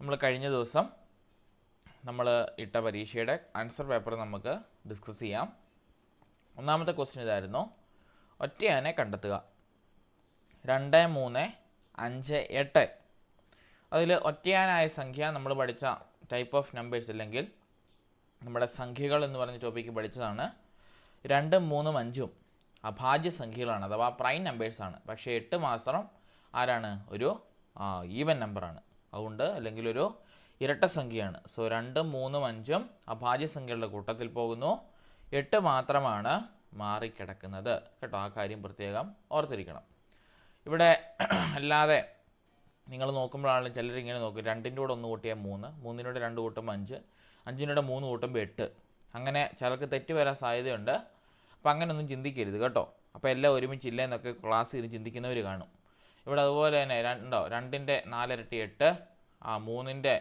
നമ്മൾ കഴിഞ്ഞ ദിവസം നമ്മൾ ഇട്ട പരീക്ഷയുടെ ആൻസർ പേപ്പർ നമുക്ക് ഡിസ്കസ് ചെയ്യാം. ഒന്നാമത്തെ ക്വസ്റ്റ്യൻ ഇതായിരുന്നു, ഒറ്റയാനെ കണ്ടെത്തുക. 2, 3, 5, 8. അതിൽ ഒറ്റയാനായ സംഖ്യ നമ്മൾ പഠിച്ച ടൈപ്പ് ഓഫ് നമ്പേഴ്സ് അല്ലെങ്കിൽ നമ്മുടെ സംഖ്യകൾ എന്ന് പറഞ്ഞ ടോപ്പിക്ക് പഠിച്ചതാണ്. 2, 3, 5 അഭാജ്യ സംഖ്യകളാണ്, അഥവാ പ്രൈം നമ്പേഴ്സാണ്. പക്ഷേ 8 മാത്രം ആരാണ്? ഒരു ഈവൻ നമ്പറാണ്. അതുകൊണ്ട് അല്ലെങ്കിൽ ഒരു ഇരട്ട സംഖ്യയാണ്. സോ 2, 3, 5 അഭാജ്യ സംഖ്യകളുടെ കൂട്ടത്തിൽ പോകുന്നു. 8 മാത്രമാണ് മാറിക്കിടക്കുന്നത് കേട്ടോ. ആ കാര്യം പ്രത്യേകം ഓർത്തിരിക്കണം. ഇവിടെ അല്ലാതെ നിങ്ങൾ നോക്കുമ്പോഴാണെങ്കിലും ചിലരിങ്ങനെ നോക്കും, 2ൻ്റെ കൂടെ 1 കൂട്ടിയാൽ 3, 3-നോട് 2 കൂട്ടുമ്പോൾ 5, 5-നോട് 3 കൂട്ടുമ്പോൾ 8. അങ്ങനെ ചിലർക്ക് തെറ്റ് വരാൻ സാധ്യതയുണ്ട്. അപ്പോൾ അങ്ങനെയൊന്നും ചിന്തിക്കരുത് കേട്ടോ. അപ്പോൾ എല്ലാം ഒരുമിച്ചില്ല എന്നൊക്കെ ക്ലാസ് ചെയ്ത് ചിന്തിക്കുന്നവർ കാണും. ഇവിടെ അതുപോലെ തന്നെ 2ൻ്റെ 4 ഇരട്ടി 8, 3ൻ്റെ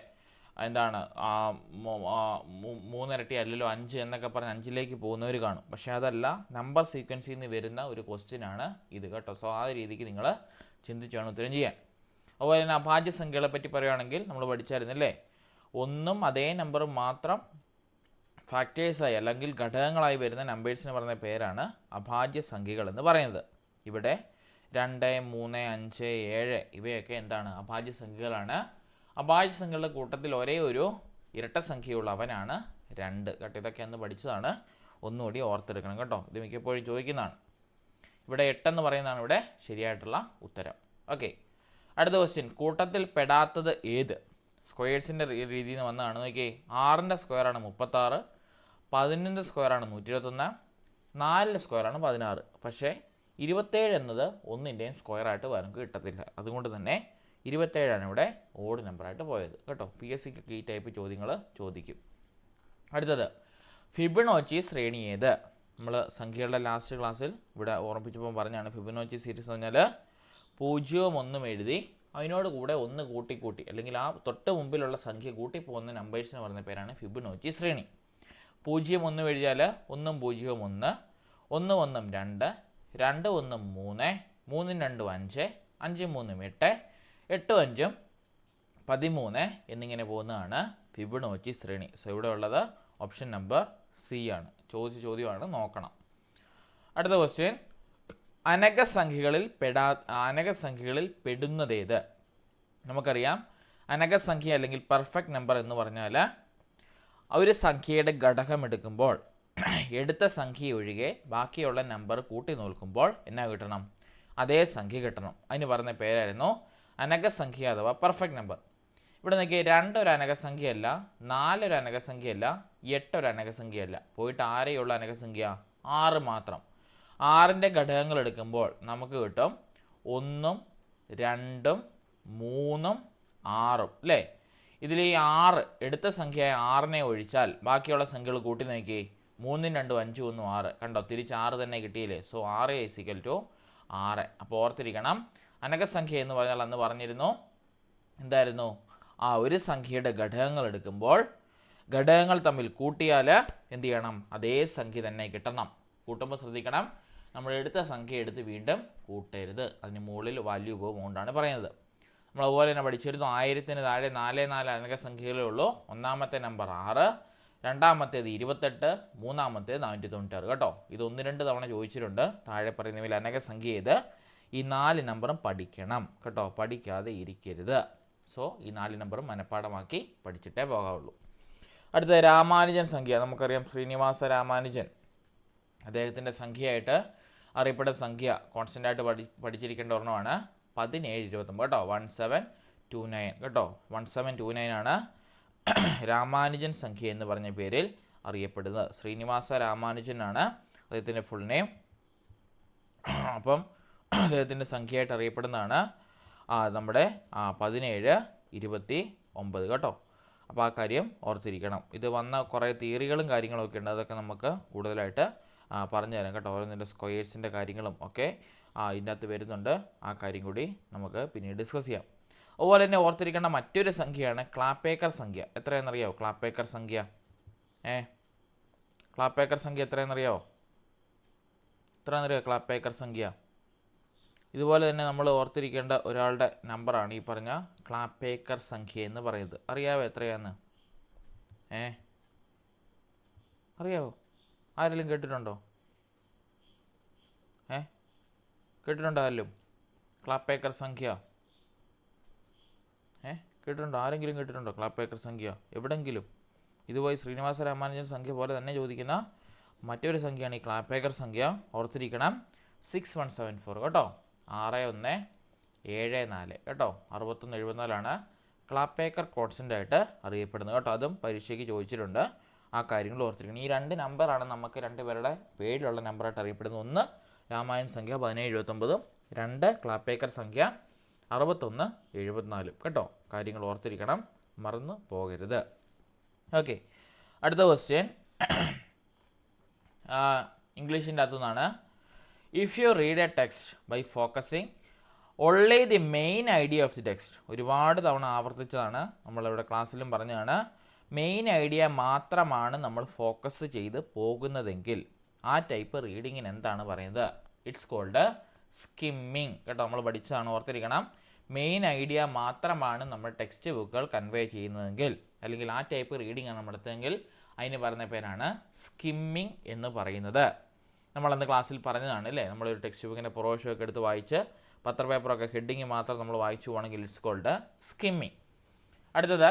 3 ഇരട്ടി അല്ലല്ലോ 5 എന്നൊക്കെ പറഞ്ഞ് 5ലേക്ക് പോകുന്നവർ കാണും. പക്ഷേ അതല്ല, നമ്പർ സീക്വൻസിൽ നിന്ന് വരുന്ന ഒരു ക്വസ്റ്റ്യൻ ആണ് ഇത് കേട്ടോ. സോ ആ രീതിക്ക് നിങ്ങൾ ചിന്തിച്ച് വേണം ഉത്തരം ചെയ്യാൻ. അതുപോലെ തന്നെ അഭാജ്യ സംഖ്യകളെ പറ്റി പറയുകയാണെങ്കിൽ നമ്മൾ പഠിച്ചായിരുന്നല്ലേ, ഒന്നും അതേ നമ്പറും മാത്രം ഫാക്ടേഴ്സായി അല്ലെങ്കിൽ ഘടകങ്ങളായി വരുന്ന നമ്പേഴ്സിന് പറയുന്ന പേരാണ് അഭാജ്യ സംഖ്യകൾ എന്ന് പറയുന്നത്. ഇവിടെ 2, 3, 5, 7 ഇവയൊക്കെ എന്താണ്? അഭാജ്യ സംഖ്യകളാണ്. അഭാജ്യ സംഖ്യകളുടെ കൂട്ടത്തിൽ ഒരേ ഒരു ഇരട്ട സംഖ്യയുള്ള അവനാണ് 2 കേട്ടോ. ഇതൊക്കെ അന്ന് പഠിച്ചതാണ്, ഒന്നുകൂടി ഓർത്തെടുക്കണം കേട്ടോ. ഇത് മിക്കപ്പോഴും ചോദിക്കുന്നതാണ്. ഇവിടെ 8 എന്ന് പറയുന്നതാണ് ഇവിടെ ശരിയായിട്ടുള്ള ഉത്തരം. ഓക്കെ, അടുത്ത ക്വസ്റ്റ്യൻ, കൂട്ടത്തിൽ പെടാത്തത് ഏത്? സ്ക്വയേഴ്സിൻ്റെ രീതിയിൽ നിന്ന് വന്നതാണ്. നോക്കിയേ, 6ൻ്റെ സ്ക്വയറാണ് 36, 11ൻ്റെ സ്ക്വയറാണ് 121, 4ൻ്റെ സ്ക്വയറാണ് 16. പക്ഷേ 27 എന്നത് 1ൻ്റെയും സ്ക്വയറായിട്ട് നമുക്ക് കിട്ടത്തില്ല. അതുകൊണ്ട് തന്നെ 27 ഇവിടെ ഓഡ് നമ്പറായിട്ട് പോയത് കേട്ടോ. PSCക്ക് ഈ ടൈപ്പ് ചോദ്യങ്ങൾ ചോദിക്കും. അടുത്തത്, ഫിബൊനാച്ചി ശ്രേണി ഏത്? നമ്മൾ സംഖ്യകളുടെ ലാസ്റ്റ് ക്ലാസ്സിൽ ഇവിടെ ഓർമ്മിപ്പിച്ചപ്പോൾ പറഞ്ഞാണ് ഫിബൊനാച്ചി സീരീസ് എന്ന് പറഞ്ഞാൽ 0, 1 എഴുതി അതിനോട് കൂടെ 1 കൂട്ടി അല്ലെങ്കിൽ ആ തൊട്ട് മുമ്പിലുള്ള സംഖ്യ കൂട്ടി പോകുന്ന നമ്പേഴ്സിന് പറയുന്ന പേരാണ് ഫിബൊനാച്ചി ശ്രേണി. 0, 1 എഴുതിയാൽ 1, 0, 1, 1, 1, 2, 2, 1, 3, 3, 2, 5, 5, 3, 8, 8, 5, 13 എന്നിങ്ങനെ പോകുന്നതാണ് ഫിബൊനാച്ചി ശ്രേണി. സോ ഇവിടെ ഉള്ളത് ഓപ്ഷൻ നമ്പർ സി ആണ്. ചോദിച്ച ചോദ്യമാണ്, നോക്കണം. അടുത്ത ക്വസ്റ്റ്യൻ, അനകസംഖ്യകളിൽ പെടുന്നതേത്? നമുക്കറിയാം, അനകസംഖ്യ അല്ലെങ്കിൽ പെർഫെക്റ്റ് നമ്പർ എന്ന് പറഞ്ഞാൽ ഒരു സംഖ്യയുടെ ഘടകം എടുക്കുമ്പോൾ എടുത്ത സംഖ്യ ഒഴികെ ബാക്കിയുള്ള നമ്പർ കൂട്ടി നോക്കുമ്പോൾ എന്നാ കിട്ടണം? അതേ സംഖ്യ കിട്ടണം. അതിന് പറഞ്ഞ പേരായിരുന്നു അനകസംഖ്യ അഥവാ പെർഫെക്റ്റ് നമ്പർ. ഇവിടെ നോക്കിയാൽ 2 ഒരു അനകസംഖ്യയല്ല, 4 ഒരു അനകസംഖ്യയല്ല, 8 ഒരു അനകസംഖ്യയല്ല. പോയിട്ട് ആരെയുള്ള അനകസംഖ്യ? 6 മാത്രം. 6ൻ്റെ ഘടകങ്ങൾ എടുക്കുമ്പോൾ നമുക്ക് കിട്ടും 1, 2, 3, 6 അല്ലേ? ഇതിൽ ഈ 6 എടുത്ത സംഖ്യ 6നെ ഒഴിച്ചാൽ ബാക്കിയുള്ള സംഖ്യകൾ കൂട്ടി നോക്കി, 3, 2, 5, 1, 6 കണ്ടോ, തിരിച്ച് 6 തന്നെ കിട്ടിയില്ലേ? സോ 6 = 6. അപ്പോൾ ഓർത്തിരിക്കണം, അനകസംഖ്യ എന്ന് പറഞ്ഞാൽ അന്ന് പറഞ്ഞിരുന്നു എന്തായിരുന്നു? ഒരു സംഖ്യയുടെ ഘടകങ്ങൾ എടുക്കുമ്പോൾ ഘടകങ്ങൾ തമ്മിൽ കൂട്ടിയാൽ എന്ത് ചെയ്യണം? അതേ സംഖ്യ തന്നെ കിട്ടണം. കൂട്ടുമ്പോൾ ശ്രദ്ധിക്കണം, നമ്മൾ എടുത്ത സംഖ്യ എടുത്ത് വീണ്ടും കൂട്ടരുത്. അതിന് മുകളിൽ വാല്യൂ പോകും. അതുകൊണ്ടാണ് പറയുന്നത്. നമ്മൾ അതുപോലെ തന്നെ പഠിച്ചിരുന്നു, 1000-ന് താഴെ 4 അനകസംഖ്യകളേ ഉള്ളൂ. ഒന്നാമത്തെ നമ്പർ 6, രണ്ടാമത്തേത് 28, മൂന്നാമത്തേത് 496 കേട്ടോ. ഇത് 1-2 തവണ ചോദിച്ചിട്ടുണ്ട്. താഴെ പറയുന്നവയിൽ അനകസംഖ്യ ഏത്? ഈ 4 നമ്പറും പഠിക്കണം കേട്ടോ, പഠിക്കാതെ ഇരിക്കരുത്. സോ ഈ 4 നമ്പറും മനഃപ്പാഠമാക്കി പഠിച്ചിട്ടേ പോകാവുള്ളൂ. അടുത്ത രാമാനുജൻ സംഖ്യ. നമുക്കറിയാം, ശ്രീനിവാസ രാമാനുജൻ അദ്ദേഹത്തിൻ്റെ സംഖ്യയായിട്ട് അറിയപ്പെടുന്ന സംഖ്യ കോൺസ്റ്റൻ്റായിട്ട് പഠിച്ചിരിക്കേണ്ട ഒരെണ്ണമാണ് 1729 കേട്ടോ. 1729 കേട്ടോ. 1729 ആണ് രാമാനുജൻ സംഖ്യ എന്ന് പറഞ്ഞ പേരിൽ അറിയപ്പെടുന്നത്. ശ്രീനിവാസ രാമാനുജനാണ് അദ്ദേഹത്തിൻ്റെ ഫുൾ നെയിം. അപ്പം അദ്ദേഹത്തിൻ്റെ സംഖ്യയായിട്ട് അറിയപ്പെടുന്നതാണ് നമ്മുടെ 1729 കേട്ടോ. അപ്പോൾ ആ കാര്യം ഓർത്തിരിക്കണം. ഇത് വന്ന കുറേ തിയറികളും കാര്യങ്ങളൊക്കെ ഉണ്ട്, അതൊക്കെ നമുക്ക് കൂടുതലായിട്ട് പറഞ്ഞു തരാം കേട്ടോ. ഓരോന്നിൻ്റെ സ്ക്വയേഴ്സിൻ്റെ കാര്യങ്ങളും ഒക്കെ ഇതിനകത്ത് വരുന്നുണ്ട്. ആ കാര്യം കൂടി നമുക്ക് പിന്നീട് ഡിസ്കസ് ചെയ്യാം. അതുപോലെ തന്നെ ഓർത്തിരിക്കേണ്ട മറ്റൊരു സംഖ്യയാണ് ക്ലാപ്പേക്കർ സംഖ്യ. എത്രയെന്നറിയാമോ ക്ലാപ്പേക്കർ സംഖ്യ? ക്ലാപ്പേക്കർ സംഖ്യ എത്രയെന്നറിയാമോ? ക്ലാപ്പേക്കർ സംഖ്യ ഇതുപോലെ തന്നെ നമ്മൾ ഓർത്തിരിക്കേണ്ട ഒരാളുടെ നമ്പറാണ് ഈ പറഞ്ഞ ക്ലാപ്പേക്കർ സംഖ്യ എന്ന് പറയുന്നത്. അറിയാവോ എത്രയാന്ന്? അറിയാവോ? ആരെങ്കിലും കേട്ടിട്ടുണ്ടോ? കേട്ടിട്ടുണ്ടോ ആരെങ്കിലും ക്ലാപ്പേക്കർ സംഖ്യ? കേട്ടിട്ടുണ്ടോ? ആരെങ്കിലും കേട്ടിട്ടുണ്ടോ ക്ലാപ്പേക്കർ സംഖ്യ എവിടെങ്കിലും? ഇതുപോയി ശ്രീനിവാസ രാമാനുജൻ സംഖ്യ പോലെ തന്നെ ചോദിക്കുന്ന മറ്റൊരു സംഖ്യയാണ് ഈ ക്ലാപ്പേക്കർ സംഖ്യ. ഓർത്തിരിക്കണം, 6174 കേട്ടോ, 6174 കേട്ടോ, 6174 ക്ലാപ്പേക്കർ കോൺസ്റ്റൻ്റ് ആയിട്ട് അറിയപ്പെടുന്നത് കേട്ടോ. അതും പരീക്ഷയ്ക്ക് ചോദിച്ചിട്ടുണ്ട്. ആ കാര്യങ്ങൾ ഓർത്തിരിക്കണം. ഈ 2 നമ്പറാണ് നമുക്ക് 2 പേരുടെ പേരിലുള്ള നമ്പറായിട്ട് അറിയപ്പെടുന്നത്. ഒന്ന് രാമായൺ സംഖ്യ 1779, 2 ക്ലാപ്പേക്കർ സംഖ്യ 6174 കേട്ടോ. കാര്യങ്ങൾ ഓർത്തിരിക്കണം, മറന്നു പോകരുത്. ഓക്കെ, അടുത്ത ക്വസ്റ്റ്യൻ ഇംഗ്ലീഷിൻ്റെ അകത്തുനിന്നാണ്. If you read a text by focusing only the main idea of the text. ഒരുപാട് തവണ ആവർത്തിച്ചതാണ്, നമ്മളിവിടെ ക്ലാസ്സിലും പറഞ്ഞതാണ്. മെയിൻ ഐഡിയ മാത്രമാണ് നമ്മൾ ഫോക്കസ് ചെയ്ത് പോകുന്നതെങ്കിൽ ആ ടൈപ്പ് റീഡിങ്ങിന് എന്താണ് പറയുന്നത്? ഇറ്റ്സ് കോൾഡ് സ്കിമ്മിങ് കേട്ടോ. നമ്മൾ പഠിച്ചതാണ്, ഓർത്തിരിക്കണം. മെയിൻ ഐഡിയ മാത്രമാണ് നമ്മൾ ടെക്സ്റ്റ് ബുക്കുകൾ കൺവേ ചെയ്യുന്നതെങ്കിൽ, അല്ലെങ്കിൽ ആ ടൈപ്പ് റീഡിംഗ് ആണ് നമ്മൾ എടുത്തതെങ്കിൽ അതിന് പറയുന്ന പേരാണ് സ്കിമ്മിങ് എന്ന് പറയുന്നത്. നമ്മളന്ന് ക്ലാസ്സിൽ പറഞ്ഞതാണ് അല്ലേ. നമ്മളൊരു ടെക്സ്റ്റ് ബുക്കിൻ്റെ പുറവശമൊക്കെ എടുത്ത് വായിച്ച് പത്രപേപ്പറൊക്കെ ഹെഡിങ് മാത്രം നമ്മൾ വായിച്ചു പോകണമെങ്കിൽ ഇറ്റ്സ് കോൾഡ് സ്കിമ്മിങ്. അടുത്തത്,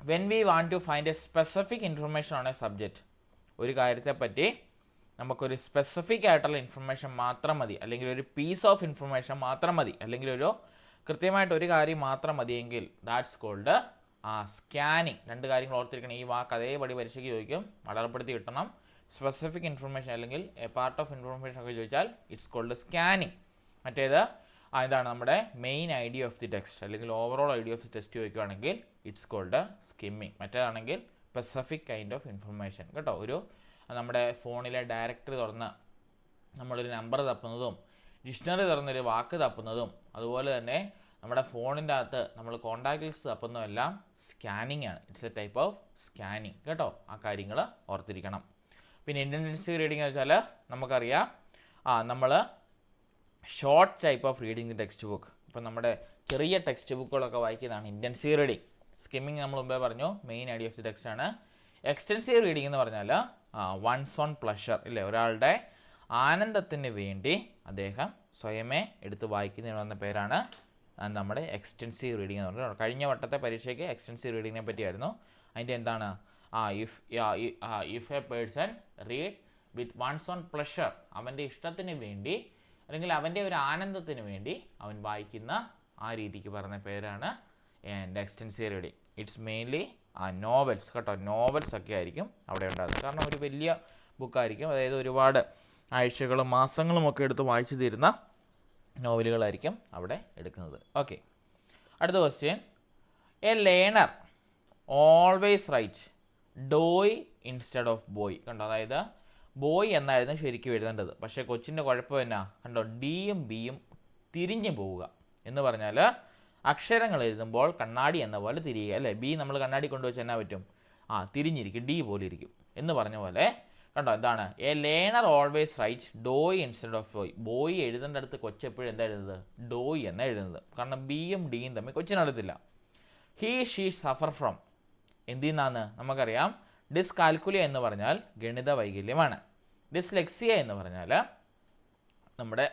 when we want to find a specific information on a subject. ഒരു കാര്യത്തെപ്പറ്റി നമുക്കൊരു സ്പെസിഫിക് ആയിട്ടുള്ള ഇൻഫർമേഷൻ മാത്രം മതി, അല്ലെങ്കിൽ ഒരു പീസ് ഓഫ് ഇൻഫർമേഷൻ മാത്രം മതി, അല്ലെങ്കിൽ ഒരു കൃത്യമായിട്ട് ഒരു കാര്യം മാത്രം മതിയെങ്കിൽ ദാറ്റ്സ് കോൾഡ് സ്കാനിങ്. 2 കാര്യങ്ങൾ ഓർത്തിരിക്കണം. ഈ വാക്ക് അതേപടി പരീക്ഷയ്ക്ക് ചോദിക്കും, അടയാളപ്പെടുത്തി കിട്ടണം. സ്പെസിഫിക് ഇൻഫർമേഷൻ അല്ലെങ്കിൽ എ പാർട്ട് ഓഫ് ഇൻഫർമേഷൻ ഒക്കെ ചോദിച്ചാൽ ഇറ്റ്സ് കോൾഡ് സ്കാനിങ്. മറ്റേത് ഇതാണ് നമ്മുടെ main idea of the text അല്ലെങ്കിൽ overall idea of the text ചോദിക്കുകയാണെങ്കിൽ ഇറ്റ്സ് കോൾഡ് സ്കിമ്മിങ്. മറ്റേതാണെങ്കിൽ സ്പെസിഫിക് കൈൻഡ് ഓഫ് ഇൻഫർമേഷൻ കേട്ടോ. ഒരു നമ്മുടെ ഫോണിലെ ഡയറക്ടറി തുറന്ന് നമ്മളൊരു നമ്പർ തപ്പുന്നതും ഡിക്ഷണറി തുറന്നൊരു വാക്ക് തപ്പുന്നതും അതുപോലെ തന്നെ നമ്മുടെ ഫോണിൻ്റെ അകത്ത് നമ്മൾ കോൺടാക്ട് ലിസ്റ്റ് തപ്പുന്നതും എല്ലാം സ്കാനിങ് ആണ്. It's A type of scanning കേട്ടോ. ആ കാര്യങ്ങൾ ഓർത്തിരിക്കണം. പിന്നെ ഇൻറ്റൻസീവ് റീഡിംഗ് എന്ന് വെച്ചാൽ നമുക്കറിയാം, നമ്മൾ short type of reading the text book. ഇപ്പം നമ്മുടെ ചെറിയ ടെക്സ്റ്റ് ബുക്കുകളൊക്കെ വായിക്കുന്നതാണ് ഇൻറ്റൻസീവ് റീഡിംഗ്. സ്കിമ്മിങ് നമ്മൾ മുമ്പേ പറഞ്ഞു, main idea of the text ആണ്. എക്സ്റ്റൻസീവ് റീഡിംഗ് എന്ന് പറഞ്ഞാൽ വൺസ് ഓൺ പ്ലഷർ ഇല്ലേ, ഒരാളുടെ ആനന്ദത്തിന് വേണ്ടി അദ്ദേഹം സ്വയമേ എടുത്ത് വായിക്കുന്നതിന് വന്ന പേരാണ് നമ്മുടെ എക്സ്റ്റൻസീവ് റീഡിംഗ് എന്ന് പറഞ്ഞത്. കഴിഞ്ഞ വട്ടത്തെ പരീക്ഷയ്ക്ക് എക്സ്റ്റൻസീവ് റീഡിങ്ങിനെ പറ്റിയായിരുന്നു. അതിൻ്റെ എന്താണ്, if A person read with one's own pleasure, അവൻ്റെ ഇഷ്ടത്തിന് വേണ്ടി അല്ലെങ്കിൽ അവൻ്റെ ഒരു ആനന്ദത്തിന് വേണ്ടി അവൻ വായിക്കുന്ന ആ രീതിക്ക് പറഞ്ഞ പേരാണ് extensive reading. It's mainly novels കേട്ടോ. നോവൽസ് ഒക്കെ ആയിരിക്കും അവിടെ ഉണ്ടാകുന്നത്. കാരണം ഒരു വലിയ ബുക്കായിരിക്കും, അതായത് ഒരുപാട് ആഴ്ചകളും മാസങ്ങളും ഒക്കെ എടുത്ത് വായിച്ചു തീരുന്ന നോവലുകളായിരിക്കും അവിടെ എടുക്കുന്നത്. ഓക്കെ, അടുത്ത question. A learner always write doy instead of boy കണ്ടോ. അതായത് ബോയ് എന്നായിരുന്നു ശരിക്കും എഴുതേണ്ടത്. പക്ഷേ കൊച്ചിൻ്റെ കുഴപ്പം എന്നാ കണ്ടോ, ഡിയും ബിയും തിരിഞ്ഞു പോവുക എന്ന് പറഞ്ഞാൽ അക്ഷരങ്ങൾ എഴുതുമ്പോൾ കണ്ണാടി എന്ന പോലെ തിരിയുക അല്ലേ. ബി നമ്മൾ കണ്ണാടി കൊണ്ടുവച്ച് എന്നാ പറ്റും, തിരിഞ്ഞിരിക്കും, ഡി പോലെ ഇരിക്കും എന്ന് പറഞ്ഞ പോലെ കണ്ടോ. എന്താണ്, a learner always write doy instead of boy. Boy എഴുതേണ്ട അടുത്ത് കൊച്ചെപ്പോഴും എന്താ എഴുതുന്നത്, ഡോയ് എന്നാണ് എഴുതുന്നത്. കാരണം ബിയും ഡിയും തമ്മിൽ കൊച്ചിനടുത്തില്ല. ഹീ ഷീ സഫർ ഫ്രം എന്തിനാന്ന് നമുക്കറിയാം. ഡിസ്കാൽക്കുലിയ എന്ന് പറഞ്ഞാൽ ഗണിത വൈകല്യമാണ്. ഡിസ്ലെക്സിയ എന്ന് പറഞ്ഞാൽ നമ്മുടെ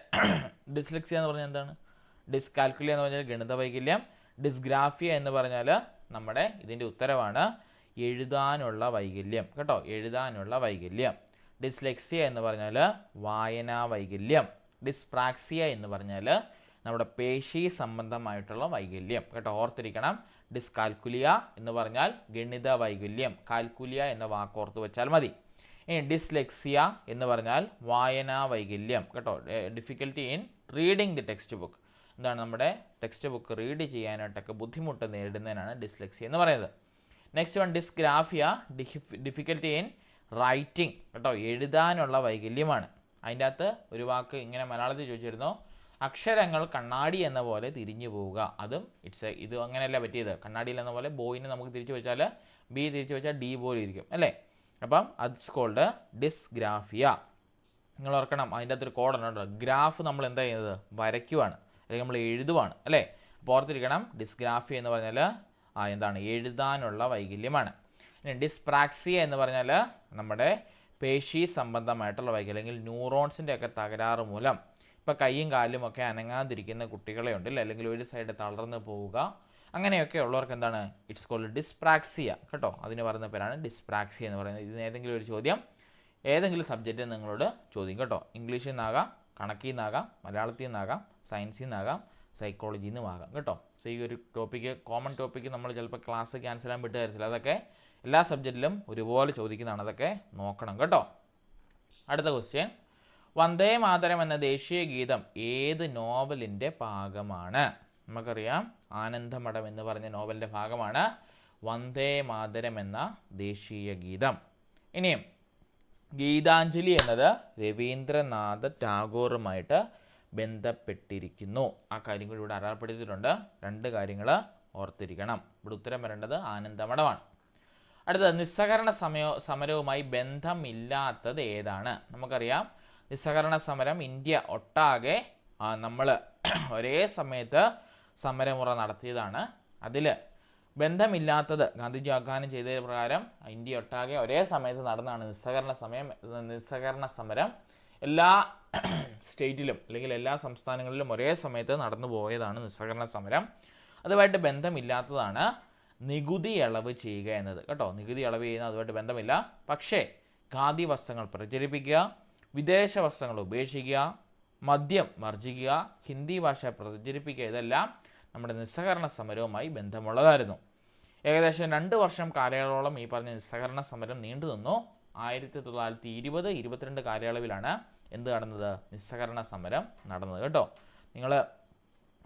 ഡിസ്ലെക്സിയ എന്ന് പറഞ്ഞാൽ എന്താണ്, ഡിസ്കാൽക്കുലിയ എന്ന് പറഞ്ഞാൽ ഗണിത വൈകല്യം. ഡിസ്ഗ്രാഫിയ എന്ന് പറഞ്ഞാൽ നമ്മുടെ ഇതിൻ്റെ ഉത്തരവാണ് എഴുതാനുള്ള വൈകല്യം കേട്ടോ, എഴുതാനുള്ള വൈകല്യം. ഡിസ്ലെക്സിയ എന്ന് പറഞ്ഞാൽ വായനാ വൈകല്യം. ഡിസ്പ്രാക്സിയ എന്ന് പറഞ്ഞാൽ നമ്മുടെ പേശി സംബന്ധമായിട്ടുള്ള വൈകല്യം കേട്ടോ. ഓർത്തിരിക്കണം, ഡിസ്കാൽക്കുലിയ എന്ന് പറഞ്ഞാൽ ഗണിത വൈകല്യം, കാൽക്കുലിയ എന്ന വാക്ക് ഓർത്ത് വെച്ചാൽ മതി. ഇനി ഡിസ്ലെക്സിയ എന്ന് പറഞ്ഞാൽ വായനാ വൈകല്യം കേട്ടോ. Difficulty in reading the text book, എന്താണ് നമ്മുടെ ടെക്സ്റ്റ് ബുക്ക് റീഡ് ചെയ്യാനായിട്ടൊക്കെ ബുദ്ധിമുട്ട് നേരിടുന്നതിനാണ് ഡിസ്ലെക്സിയ എന്ന് പറയുന്നത്. Next one dysgraphia, difficulty in writing കേട്ടോ, എഴുതാനുള്ള വൈകല്യമാണ്. അതിൻ്റെ അകത്ത് ഒരു വാക്ക് ഇങ്ങനെ മലയാളത്തിൽ ചോദിച്ചിരുന്നു, അക്ഷരങ്ങൾ കണ്ണാടി എന്ന പോലെ തിരിഞ്ഞു പോവുക. അതും ഇത് അങ്ങനെയല്ല പറ്റിയത്. കണ്ണാടിയിൽ എന്ന പോലെ ബോയിനെ നമുക്ക് തിരിച്ചു വെച്ചാൽ ബി തിരിച്ചു വെച്ചാൽ ഡി പോലെ ഇരിക്കും അല്ലേ. അപ്പം അറ്റ്സ് കോൾഡ് ഡിസ്ഗ്രാഫിയ. നിങ്ങൾ ഓർക്കണം, അതിൻ്റെ അകത്തൊരു കോഡാണ് കേട്ടോ. ഗ്രാഫ് നമ്മൾ എന്താ ചെയ്യുന്നത്, വരയ്ക്കുവാണ് അല്ലെങ്കിൽ നമ്മൾ എഴുതുവാണ് അല്ലേ. അപ്പോൾ ഓർത്തിരിക്കണം, ഡിസ്ഗ്രാഫിയ എന്ന് പറഞ്ഞാൽ എന്താണ്, എഴുതാനുള്ള വൈകല്യമാണ്. ഇനി ഡിസ്പ്രാക്സിയ എന്ന് പറഞ്ഞാൽ നമ്മുടെ പേശി സംബന്ധമായിട്ടുള്ള വൈകല്യം അല്ലെങ്കിൽ ന്യൂറോൺസിൻ്റെ ഒക്കെ തകരാറ് മൂലം ഇപ്പോൾ കൈയും കാലും ഒക്കെ അനങ്ങാതിരിക്കുന്ന കുട്ടികളെ ഉണ്ടല്ലോ, അല്ലെങ്കിൽ ഒരു സൈഡ് തളർന്ന് പോവുക, അങ്ങനെയൊക്കെ ഉള്ളവർക്ക് എന്താണ്, ഇറ്റ്സ് കോൾഡ് ഡിസ്പ്രാക്സിയ കേട്ടോ. അതിന് പറയുന്ന പേരാണ് ഡിസ്പ്രാക്സിയ എന്ന് പറയുന്നത്. ഇതിന് ഏതെങ്കിലും ഒരു ചോദ്യം ഏതെങ്കിലും സബ്ജക്റ്റ് നിങ്ങളോട് ചോദിക്കും കേട്ടോ. ഇംഗ്ലീഷിൽ നിന്നാകാം, കണക്കിൽ നിന്നാകാം, മലയാളത്തിൽ നിന്നാകാം, സയൻസിൽ നിന്നാകാം, സൈക്കോളജിയിൽ നിന്നുമാകാം കേട്ടോ. സോ ഈ ഒരു ടോപ്പിക്ക്, കോമൺ ടോപ്പിക്ക് നമ്മൾ ചിലപ്പോൾ ക്ലാസ് ക്യാൻസൽ ചെയ്യാൻ വിട്ടു തരത്തില്ല. അതൊക്കെ എല്ലാ സബ്ജക്റ്റിലും ഒരുപോലെ ചോദിക്കുന്നതാണ്, അതൊക്കെ നോക്കണം കേട്ടോ. അടുത്ത ക്വസ്റ്റ്യൻ, വന്ദേ മാതരം എന്ന ദേശീയ ഗീതം ഏത് നോവലിൻ്റെ ഭാഗമാണ്? നമുക്കറിയാം, ആനന്ദമഠം എന്ന് പറഞ്ഞ നോവലിൻ്റെ ഭാഗമാണ് വന്ദേ മാതരം എന്ന ദേശീയ ഗീതം. ഇനിയും ഗീതാഞ്ജലി എന്നത് രവീന്ദ്രനാഥ ടാഗോറുമായിട്ട് ബന്ധപ്പെട്ടിരിക്കുന്നു. ആ കാര്യം കൂടി ഇവിടെ അടയാളപ്പെടുത്തിയിട്ടുണ്ട്. 2 കാര്യങ്ങൾ ഓർത്തിരിക്കണം. ഇവിടെ ഉത്തരം വരേണ്ടത് ആനന്ദമഠമാണ്. അടുത്തത്, നിസ്സഹകരണ സമരവുമായി ബന്ധമില്ലാത്തത് ഏതാണ്? നമുക്കറിയാം, നിസ്സഹകരണ സമരം ഇന്ത്യ ഒട്ടാകെ നമ്മൾ ഒരേ സമയത്ത് സമരമുറ നടത്തിയതാണ്. അതിൽ ബന്ധമില്ലാത്തത് ഗാന്ധിജി ആഹ്വാനം ചെയ്ത പ്രകാരം ഇന്ത്യ ഒട്ടാകെ ഒരേ സമയത്ത് നടന്നതാണ് നിസ്സഹകരണ സമരം. എല്ലാ സ്റ്റേറ്റിലും അല്ലെങ്കിൽ എല്ലാ സംസ്ഥാനങ്ങളിലും ഒരേ സമയത്ത് നടന്നു പോയതാണ് നിസ്സഹകരണ സമരം. അതുമായിട്ട് ബന്ധമില്ലാത്തതാണ് നികുതി ഇളവ് ചെയ്യുക എന്നത് കേട്ടോ. നികുതി ഇളവ് ചെയ്യുന്നത് അതുമായിട്ട് ബന്ധമില്ല. പക്ഷേ ഖാദി വസ്ത്രങ്ങൾ പ്രചരിപ്പിക്കുക, വിദേശ വസ്ത്രങ്ങൾ ഉപേക്ഷിക്കുക, മദ്യം വർജിക്കുക, ഹിന്ദി ഭാഷ പ്രചരിപ്പിക്കുക, ഇതെല്ലാം നമ്മുടെ നിസ്സഹകരണ സമരവുമായി ബന്ധമുള്ളതായിരുന്നു. ഏകദേശം 2 വർഷം കാലയളവോളം ഈ പറഞ്ഞ നിസ്സഹകരണ സമരം നീണ്ടു നിന്നു. 1920-22 കാലയളവിലാണ് എന്ത് നടന്നത്, നിസ്സഹകരണ സമരം നടന്നത് കേട്ടോ. നിങ്ങൾ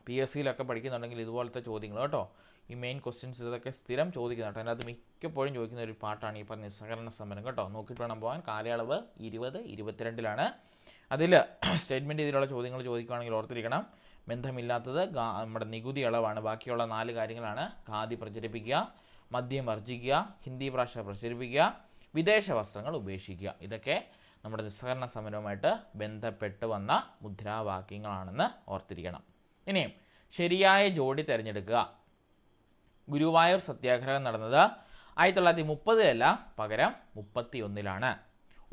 PSCയിലൊക്കെ പഠിക്കുന്നുണ്ടെങ്കിൽ ഇതുപോലത്തെ ചോദ്യങ്ങൾ കേട്ടോ, ഈ മെയിൻ ക്വസ്റ്റ്യൻസ് ഇതൊക്കെ സ്ഥിരം ചോദിക്കുന്ന കേട്ടോ. അതിനകത്ത് മിക്കപ്പോഴും ചോദിക്കുന്ന ഒരു പാട്ടാണ് ഈ പറഞ്ഞ നിസ്സഹകരണ സമരം കേട്ടോ. നോക്കിയിട്ട് വേണം പോകാൻ. കാലയളവ് 20-22 അതിൽ സ്റ്റേറ്റ്മെൻറ്റ് രീതിയിലുള്ള ചോദ്യങ്ങൾ ചോദിക്കുകയാണെങ്കിൽ ഓർത്തിരിക്കണം, ബന്ധമില്ലാത്തത് നമ്മുടെ നികുതി ഇളവാണ്. ബാക്കിയുള്ള 4 കാര്യങ്ങളാണ് ഖാദി പ്രചരിപ്പിക്കുക, മദ്യം വർജിക്കുക, ഹിന്ദി ഭാഷ പ്രചരിപ്പിക്കുക, വിദേശ വസ്ത്രങ്ങൾ ഉപേക്ഷിക്കുക. ഇതൊക്കെ നമ്മുടെ നിസ്സഹകരണ സമരവുമായിട്ട് ബന്ധപ്പെട്ട് വന്ന മുദ്രാവാക്യങ്ങളാണെന്ന് ഓർത്തിരിക്കണം. ഇനിയും ശരിയായ ജോഡി തിരഞ്ഞെടുക്കുക. ഗുരുവായൂർ സത്യാഗ്രഹം നടന്നത് 1930-ലല്ല, പകരം 31-ലാണ്.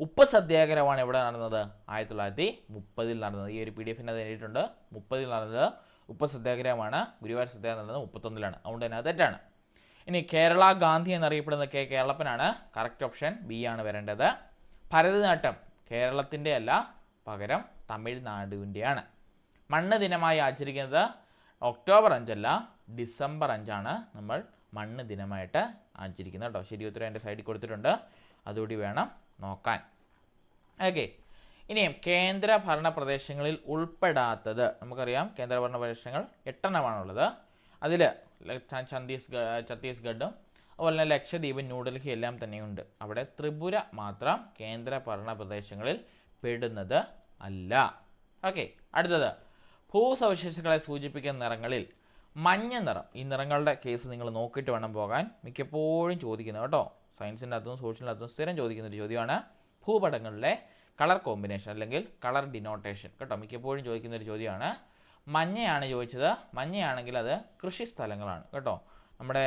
ഉപ്പ് സത്യാഗ്രഹമാണ് എവിടെ നടന്നത്? 1930-ൽ നടന്നത്. ഈ ഒരു PDF നേരിട്ടുണ്ട്. 30-ൽ നടന്നത് ഉപ്പ് സത്യാഗ്രഹമാണ്. ഗുരുവായൂർ സത്യാഗ്രഹം നടന്നത് 31-ലാണ്. അതുകൊണ്ട് തന്നെ അത് തെറ്റാണ്. ഇനി കേരള ഗാന്ധി എന്നറിയപ്പെടുന്ന കേരളപ്പനാണ്. കറക്റ്റ് ഓപ്ഷൻ B ആണ് വരേണ്ടത്. ഭരതനാട്യം കേരളത്തിൻ്റെ അല്ല, പകരം തമിഴ്നാടുവിൻ്റെയാണ്. മണ്ണ് ദിനമായി ആചരിക്കുന്നത് ഒക്ടോബർ 5 അല്ല, ഡിസംബർ 5 നമ്മൾ മണ്ണ് ദിനമായിട്ട് ആചരിക്കുന്നത് കേട്ടോ. ശരി ഉത്തരം എൻ്റെ സൈഡിൽ കൊടുത്തിട്ടുണ്ട്, അതുകൂടി വേണം നോക്കാൻ. ഓക്കെ, ഇനിയും കേന്ദ്രഭരണ പ്രദേശങ്ങളിൽ ഉൾപ്പെടാത്തത്. നമുക്കറിയാം, കേന്ദ്രഭരണ പ്രദേശങ്ങൾ 8 എണ്ണമാണുള്ളത്. അതിൽ ഛത്തീസ്ഗഡും അതുപോലെ തന്നെ ലക്ഷദ്വീപ്, ന്യൂഡൽഹി എല്ലാം തന്നെയുണ്ട്. അവിടെ ത്രിപുര മാത്രം കേന്ദ്രഭരണ പ്രദേശങ്ങളിൽ പെടുന്നത് അല്ല. ഓക്കെ, അടുത്തത്, ഭൂസവിശേഷതകളെ സൂചിപ്പിക്കുന്ന നിറങ്ങളിൽ മഞ്ഞ നിറം. ഈ നിറങ്ങളുടെ കേസ് നിങ്ങൾ നോക്കിയിട്ട് വേണം പോകാൻ. മിക്കപ്പോഴും ചോദിക്കുന്നത് കേട്ടോ, സയൻസിൻ്റെ അകത്തും സോഷ്യലിൻ്റെ അകത്തും സ്ഥിരം ചോദിക്കുന്നൊരു ചോദ്യമാണ് ഭൂപടങ്ങളിലെ കളർ കോമ്പിനേഷൻ അല്ലെങ്കിൽ കളർ ഡിനോട്ടേഷൻ കേട്ടോ. മിക്കപ്പോഴും ചോദിക്കുന്നൊരു ചോദ്യമാണ്. മഞ്ഞയാണ് ചോദിച്ചത്. മഞ്ഞയാണെങ്കിൽ അത് കൃഷി സ്ഥലങ്ങളാണ് കേട്ടോ. നമ്മുടെ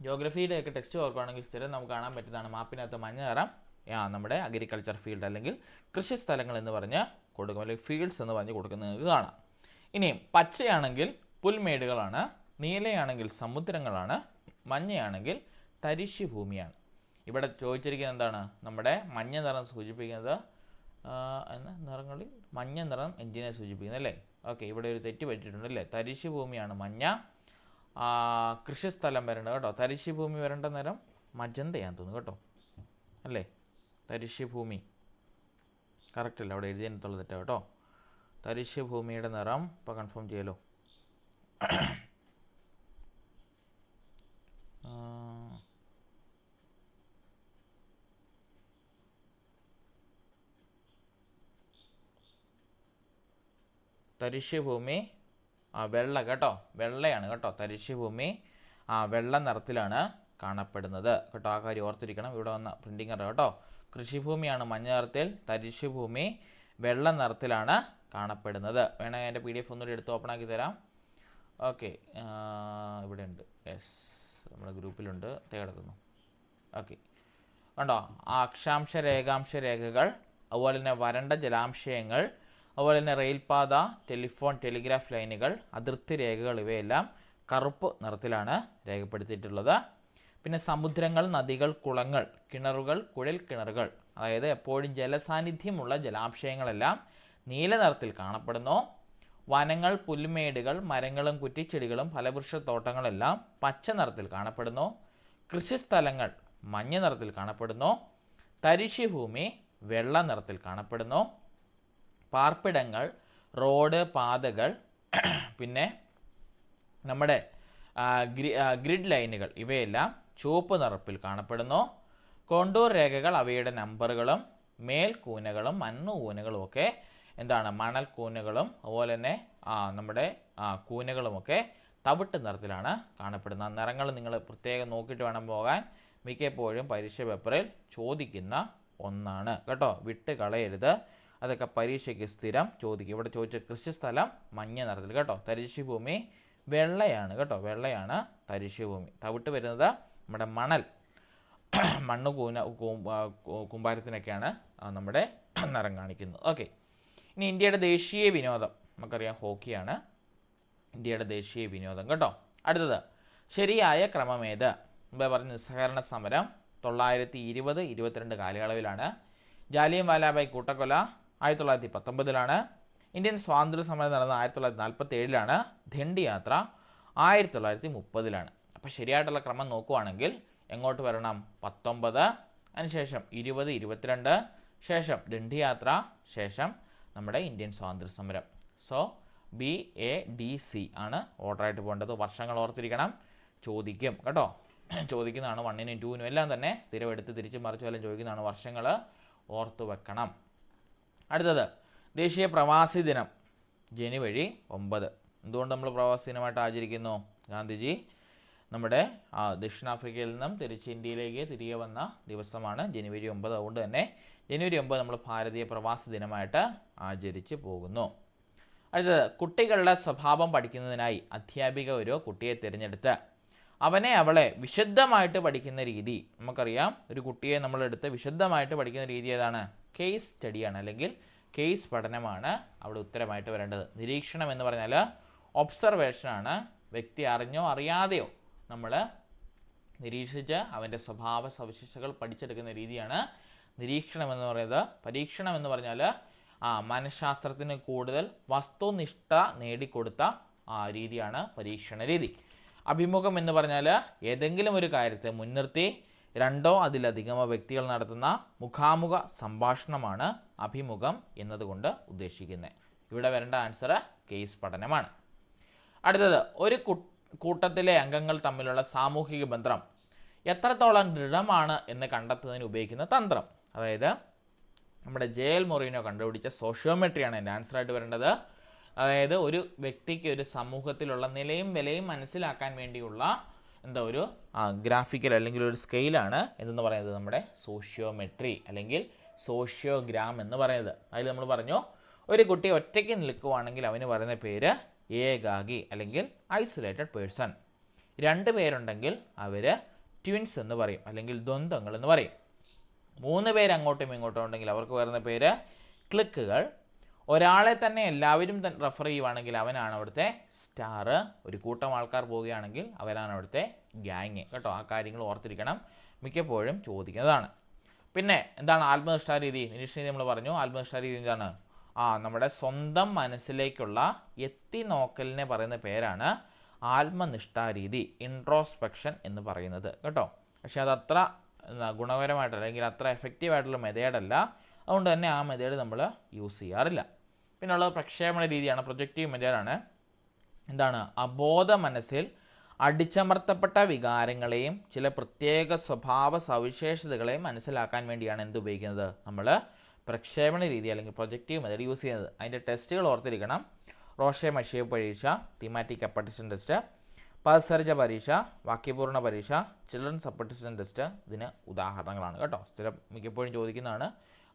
ജോഗ്രഫിയുടെയൊക്കെ ടെക്സ്റ്റ് ഓർക്കുകയാണെങ്കിൽ സ്ഥിരം നമുക്ക് കാണാൻ പറ്റുന്നതാണ് മാപ്പിനകത്ത് മഞ്ഞ നിറം നമ്മുടെ അഗ്രികൾച്ചർ ഫീൽഡ് അല്ലെങ്കിൽ കൃഷി സ്ഥലങ്ങൾ എന്ന് പറഞ്ഞ് കൊടുക്കും, അല്ലെങ്കിൽ ഫീൽഡ്സ് എന്ന് പറഞ്ഞ് കൊടുക്കുന്നത് നിങ്ങൾക്ക് കാണാം. ഇനിയും പച്ചയാണെങ്കിൽ പുൽമേടുകളാണ്, നീലയാണെങ്കിൽ സമുദ്രങ്ങളാണ്, മഞ്ഞയാണെങ്കിൽ തരിശ് ഭൂമിയാണ്. ഇവിടെ ചോദിച്ചിരിക്കുന്നത് എന്താണ്, നമ്മുടെ മഞ്ഞ നിറം സൂചിപ്പിക്കുന്നത് നിറങ്ങളിൽ മഞ്ഞ നിറം എന്തിനെ സൂചിപ്പിക്കുന്നത് അല്ലേ? ഓക്കെ, ഇവിടെ ഒരു തെറ്റ് പറ്റിയിട്ടുണ്ട് അല്ലേ. തരിശ് ഭൂമിയാണ് മഞ്ഞ. കൃഷിസ്ഥലം വരേണ്ടത് കേട്ടോ. തരിശ് ഭൂമി വരേണ്ട നിറം മജന്തയാന്ന് തോന്നുന്നു കേട്ടോ, അല്ലേ? തരിശ് ഭൂമി കറക്റ്റ് അല്ല, അവിടെ എഴുതിയതിനകത്തുള്ള തെറ്റാണ് കേട്ടോ. തരിശ് ഭൂമിയുടെ നിറം ഇപ്പോൾ കൺഫേം ചെയ്യലോ. തരിശ് ഭൂമി വെള്ള കേട്ടോ, വെള്ളയാണ് കേട്ടോ. തരിശ് ഭൂമി വെള്ള നിറത്തിലാണ് കാണപ്പെടുന്നത് കേട്ടോ. ആ കാര്യം ഓർത്തിരിക്കണം. ഇവിടെ വന്ന പ്രിൻറ്റിങ് അറിയാം കേട്ടോ. കൃഷിഭൂമിയാണ് മഞ്ഞ നിറത്തിൽ, തരിശ് ഭൂമി വെള്ള നിറത്തിലാണ് കാണപ്പെടുന്നത്. വേണമെങ്കിൽ എൻ്റെ PDF ഒന്നുകൂടി എടുത്ത് ഓപ്പൺ ആക്കി തരാം. ഓക്കെ, ഇവിടെ ഉണ്ട്. യെസ്, നമ്മുടെ ഗ്രൂപ്പിലുണ്ട്, കിടക്കുന്നു. ഓക്കെ, കണ്ടോ? ആ അക്ഷാംശ രേഖാംശ രേഖകൾ, അതുപോലെ തന്നെ വരണ്ട ജലാംശയങ്ങൾ, അതുപോലെ തന്നെ റെയിൽപാത, ടെലിഫോൺ, ടെലിഗ്രാഫ് ലൈനുകൾ, അതിർത്തി രേഖകൾ, ഇവയെല്ലാം കറുപ്പ് നിറത്തിലാണ് രേഖപ്പെടുത്തിയിട്ടുള്ളത്. പിന്നെ സമുദ്രങ്ങൾ, നദികൾ, കുളങ്ങൾ, കിണറുകൾ, കുഴൽ കിണറുകൾ, അതായത് എപ്പോഴും ജലസാന്നിധ്യമുള്ള ജലാംശയങ്ങളെല്ലാം നീല നിറത്തിൽ കാണപ്പെടുന്നു. വനങ്ങൾ, പുൽമേടുകൾ, മരങ്ങളും കുറ്റിച്ചെടികളും ഫലവൃക്ഷത്തോട്ടങ്ങളെല്ലാം പച്ച നിറത്തിൽ കാണപ്പെടുന്നു. കൃഷിസ്ഥലങ്ങൾ മഞ്ഞ നിറത്തിൽ കാണപ്പെടുന്നു. തരിശുഭൂമി വെള്ള നിറത്തിൽ കാണപ്പെടുന്നു. പാർപ്പിടങ്ങൾ, റോഡ്, പാതകൾ, പിന്നെ നമ്മുടെ ഗ്രിഡ് ലൈനുകൾ, ഇവയെല്ലാം ചുവപ്പ് നിറത്തിൽ കാണപ്പെടുന്നു. കോണ്ടൂർ രേഖകൾ അവയുടെ നമ്പറുകളും, മേൽക്കൂനകളും മണ്ണുകൂനകളും ഒക്കെ എന്താണ് മണൽക്കൂനകളും അതുപോലെ തന്നെ നമ്മുടെ കൂനകളുമൊക്കെ തവിട്ട് നിറത്തിലാണ് കാണപ്പെടുന്നത്. നിറങ്ങൾ നിങ്ങൾ പ്രത്യേകം നോക്കിയിട്ട് വേണം പോകാൻ. മിക്കപ്പോഴും പരീക്ഷ പേപ്പറിൽ ചോദിക്കുന്ന ഒന്നാണ് കേട്ടോ, വിട്ട് കളയരുത്. അതൊക്കെ പരീക്ഷയ്ക്ക് സ്ഥിരം ചോദിക്കും. ഇവിടെ ചോദിച്ച കൃഷിസ്ഥലം മഞ്ഞ നിറത്തിൽ കേട്ടോ. തരിശുഭൂമി വെള്ളയാണ് കേട്ടോ, വെള്ളയാണ് തരിശുഭൂമി. തവിട്ട് വരുന്നത് നമ്മുടെ മണൽ, മണ്ണ് കൂമ്പാരത്തിനൊക്കെയാണ് നമ്മുടെ നിറം കാണിക്കുന്നത്. ഓക്കെ, ഇനി ഇന്ത്യയുടെ ദേശീയ വിനോദം നമുക്കറിയാം ഹോക്കിയാണ് ഇന്ത്യയുടെ ദേശീയ വിനോദം കേട്ടോ. അടുത്തത് ശരിയായ ക്രമമേത്? മുമ്പേ പറഞ്ഞ നിസ്സഹകരണ സമരം 1920-22 കാലയളവിലാണ്. ജാലിയൻ വാലാബാഗ് കൂട്ടക്കൊല 1919 ഇന്ത്യൻ സ്വാതന്ത്ര്യ സമരം നടന്നത് 1947 ദണ്ഡി യാത്ര 1930. അപ്പോൾ ശരിയായിട്ടുള്ള ക്രമം നോക്കുവാണെങ്കിൽ എങ്ങോട്ട് വരണം? 19, അതിനുശേഷം 20, 22, ശേഷം ദണ്ഡി യാത്ര, ശേഷം നമ്മുടെ ഇന്ത്യൻ സ്വാതന്ത്ര്യ സമരം. സോ BADC ആണ് ഓർഡറായിട്ട് പോകേണ്ടത്. വർഷങ്ങൾ ഓർത്തിരിക്കണം, ചോദിക്കും കേട്ടോ. ചോദിക്കുന്നതാണ് 1നും 2നും എല്ലാം തന്നെ സ്ഥിരം എടുത്ത് തിരിച്ചും മറിച്ചും എല്ലാം ചോദിക്കുന്നതാണ്. വർഷങ്ങൾ ഓർത്തു വെക്കണം. അടുത്തത് ദേശീയ പ്രവാസി ദിനം ജനുവരി 9. എന്തുകൊണ്ട് നമ്മൾ പ്രവാസി ദിനമായിട്ട് ആചരിക്കുന്നു? ഗാന്ധിജി നമ്മുടെ ദക്ഷിണാഫ്രിക്കയിൽ നിന്നും തിരിച്ച് ഇന്ത്യയിലേക്ക് തിരികെ വന്ന ദിവസമാണ് ജനുവരി 9. അതുകൊണ്ട് തന്നെ ജനുവരി 9 നമ്മൾ ഭാരതീയ പ്രവാസി ദിനമായിട്ട് ആചരിച്ച് പോകുന്നു. അടുത്തത് കുട്ടികളുടെ സ്വഭാവം പഠിക്കുന്നതിനായി അധ്യാപിക ഒരു കുട്ടിയെ തിരഞ്ഞെടുത്ത് അവളെ വിശദമായിട്ട് പഠിക്കുന്ന രീതി. നമുക്കറിയാം, ഒരു കുട്ടിയെ നമ്മളെടുത്ത് വിശദമായിട്ട് പഠിക്കുന്ന രീതി ഏതാണ്? കേസ് സ്റ്റഡിയാണ്, അല്ലെങ്കിൽ കേസ് പഠനമാണ് അവിടെ ഉത്തരമായിട്ട് വരേണ്ടത്. നിരീക്ഷണം എന്ന് പറഞ്ഞാൽ ഒബ്സർവേഷനാണ്. വ്യക്തി അറിഞ്ഞോ അറിയാതെയോ നമ്മൾ നിരീക്ഷിച്ച് അവൻ്റെ സ്വഭാവ സവിശേഷതകൾ പഠിച്ചെടുക്കുന്ന രീതിയാണ് നിരീക്ഷണം എന്ന് പറയുന്നത്. പരീക്ഷണം എന്ന് പറഞ്ഞാൽ മനഃശാസ്ത്രത്തിന് കൂടുതൽ വസ്തുനിഷ്ഠ നേടിക്കൊടുത്ത രീതിയാണ് പരീക്ഷണ രീതി. അഭിമുഖം എന്ന് പറഞ്ഞാൽ ഏതെങ്കിലും ഒരു കാര്യത്തെ മുൻനിർത്തി 2 അതിലധികമോ വ്യക്തികൾ നടത്തുന്ന മുഖാമുഖ സംഭാഷണമാണ് അഭിമുഖം എന്നതുകൊണ്ട് ഉദ്ദേശിക്കുന്നത്. ഇവിടെ വരേണ്ട ആൻസർ കേസ് പഠനമാണ്. അടുത്തത് ഒരു കൂട്ടത്തിലെ അംഗങ്ങൾ തമ്മിലുള്ള സാമൂഹിക ബന്ധം എത്രത്തോളം ദൃഢമാണ് എന്ന് കണ്ടെത്തുന്നതിന് ഉപയോഗിക്കുന്ന തന്ത്രം. അതായത് നമ്മുടെ ജെയൽ മൊറീനോ കണ്ടുപിടിച്ച സോഷ്യോമെട്രിയാണ് എൻ്റെ ആൻസറായിട്ട് വരേണ്ടത്. അതായത് ഒരു വ്യക്തിക്ക് ഒരു സമൂഹത്തിലുള്ള നിലയും വിലയും മനസ്സിലാക്കാൻ വേണ്ടിയുള്ള ഒരു ഗ്രാഫിക്കൽ അല്ലെങ്കിൽ ഒരു സ്കെയിലാണ് എന്തെന്ന് പറയുന്നത് നമ്മുടെ സോഷ്യോമെട്രി അല്ലെങ്കിൽ സോഷ്യോഗ്രാം എന്ന് പറയുന്നത്. അതിൽ നമ്മൾ പറഞ്ഞു, ഒരു കുട്ടി ഒറ്റയ്ക്ക് നിൽക്കുവാണെങ്കിൽ അവന് പറയുന്ന പേര് ഏകാഗി അല്ലെങ്കിൽ ഐസൊലേറ്റഡ് പേഴ്സൺ. 2 പേരുണ്ടെങ്കിൽ അവർ ട്വിൻസ് എന്ന് പറയും അല്ലെങ്കിൽ ദ്വന്ദ്ങ്ങൾ എന്ന് പറയും. 3 പേര് അങ്ങോട്ടും ഇങ്ങോട്ടും ഉണ്ടെങ്കിൽ അവർക്ക് വരുന്ന പേര് ക്ലിക്കുകൾ. ഒരാളെ തന്നെ എല്ലാവരും റെഫർ ചെയ്യുവാണെങ്കിൽ അവനാണ് അവിടുത്തെ സ്റ്റാർ. ഒരു കൂട്ടം ആൾക്കാർ പോവുകയാണെങ്കിൽ അവരാണ് അവിടുത്തെ ഗ്യാങ് കേട്ടോ. ആ കാര്യങ്ങൾ ഓർത്തിരിക്കണം, മിക്കപ്പോഴും ചോദിക്കുന്നതാണ്. പിന്നെ എന്താണ് ആത്മനിഷ്ഠാരീതി? നിരീക്ഷണ രീതി നമ്മൾ പറഞ്ഞു. ആത്മനിഷ്ഠാരീതി എന്താണ്? നമ്മുടെ സ്വന്തം മനസ്സിലേക്കുള്ള എത്തി നോക്കലിനെ പറയുന്ന പേരാണ് ആത്മനിഷ്ഠാരീതി, ഇൻട്രോസ്പെക്ഷൻ എന്ന് പറയുന്നത് കേട്ടോ. പക്ഷെ അതത്ര ഗുണകരമായിട്ട് അല്ലെങ്കിൽ അത്ര എഫക്റ്റീവായിട്ടുള്ള മെത്തേഡല്ല. അതുകൊണ്ട് തന്നെ ആ മെത്തേഡ് നമ്മൾ യൂസ് ചെയ്യാറില്ല. പിന്നെയുള്ളത് പ്രക്ഷേപണ രീതിയാണ്, പ്രൊജക്റ്റീവ് മെത്തേഡാണ്. എന്താണ്? അബോധ മനസ്സിൽ അടിച്ചമർത്തപ്പെട്ട വികാരങ്ങളെയും ചില പ്രത്യേക സ്വഭാവ സവിശേഷതകളെയും മനസ്സിലാക്കാൻ വേണ്ടിയാണ് എന്ത് ഉപയോഗിക്കുന്നത്? നമ്മൾ പ്രക്ഷേപണ രീതി അല്ലെങ്കിൽ പ്രൊജക്റ്റീവ് മെത്തേഡ് യൂസ് ചെയ്യുന്നത്. അതിൻ്റെ ടെസ്റ്റുകൾ ഓർത്തിരിക്കണം. റോഷെ മഷേവ് പരീക്ഷ, തീമാറ്റിക് അപ്പട്ടിഷൻ ടെസ്റ്റ്, പദസർജ പരീക്ഷ, വാക്യപൂർണ്ണ പരീക്ഷ, ചിൽഡ്രൻസ് അപ്പട്ടിഷൻ ടെസ്റ്റ് ഇതിന് ഉദാഹരണങ്ങളാണ് കേട്ടോ. സ്ഥിരം മിക്കപ്പോഴും ചോദിക്കുന്നതാണ്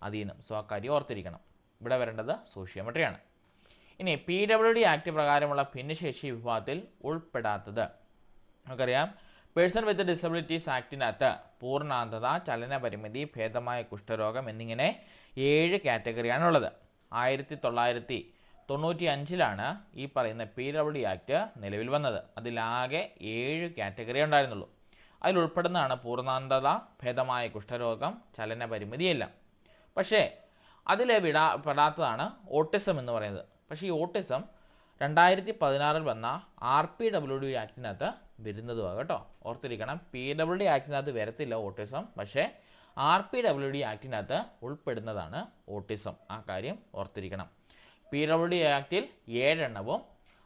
അധീനം. സോ ആ കാര്യം ഓർത്തിരിക്കണം. ഇവിടെ വരേണ്ടത് സോഷ്യോമെട്രിയാണ്. ഇനി PWD ആക്ട് പ്രകാരമുള്ള ഭിന്നശേഷി വിഭാഗത്തിൽ ഉൾപ്പെടാത്തത് നമുക്കറിയാം. പേഴ്സൺ വിത്ത് ഡിസബിലിറ്റീസ് ആക്ടിനകത്ത് പൂർണ്ണാന്ധത, ചലനപരിമിതി, ഭേദമായ കുഷ്ഠരോഗം എന്നിങ്ങനെ 7 കാറ്റഗറിയാണുള്ളത്. 1995 ഈ പറയുന്ന PWD ആക്ട് നിലവിൽ വന്നത്. അതിലാകെ 7 കാറ്റഗറി ഉണ്ടായിരുന്നുള്ളൂ. അതിൽ ഉൾപ്പെടുന്നതാണ് പൂർണ്ണാന്ധത, ഭേദമായ കുഷ്ഠരോഗം, ചലനപരിമിതിയെല്ലാം. പക്ഷേ അതിൽ പെടാത്തതാണ് ഓട്ടിസം എന്ന് പറയുന്നത്. പക്ഷേ ഈ ഓട്ടിസം 2016 വന്ന RPWD ആക്ടിനകത്ത് വരുന്നതുമാണ് കേട്ടോ. ഓർത്തിരിക്കണം, PWD ആക്ടിനകത്ത് വരത്തില്ല ഓട്ടിസം, പക്ഷേ RPWD ആക്ടിനകത്ത് ഉൾപ്പെടുന്നതാണ് ഓട്ടിസം. ആ കാര്യം ഓർത്തിരിക്കണം. PWD ആക്ടിൽ 7 എണ്ണവും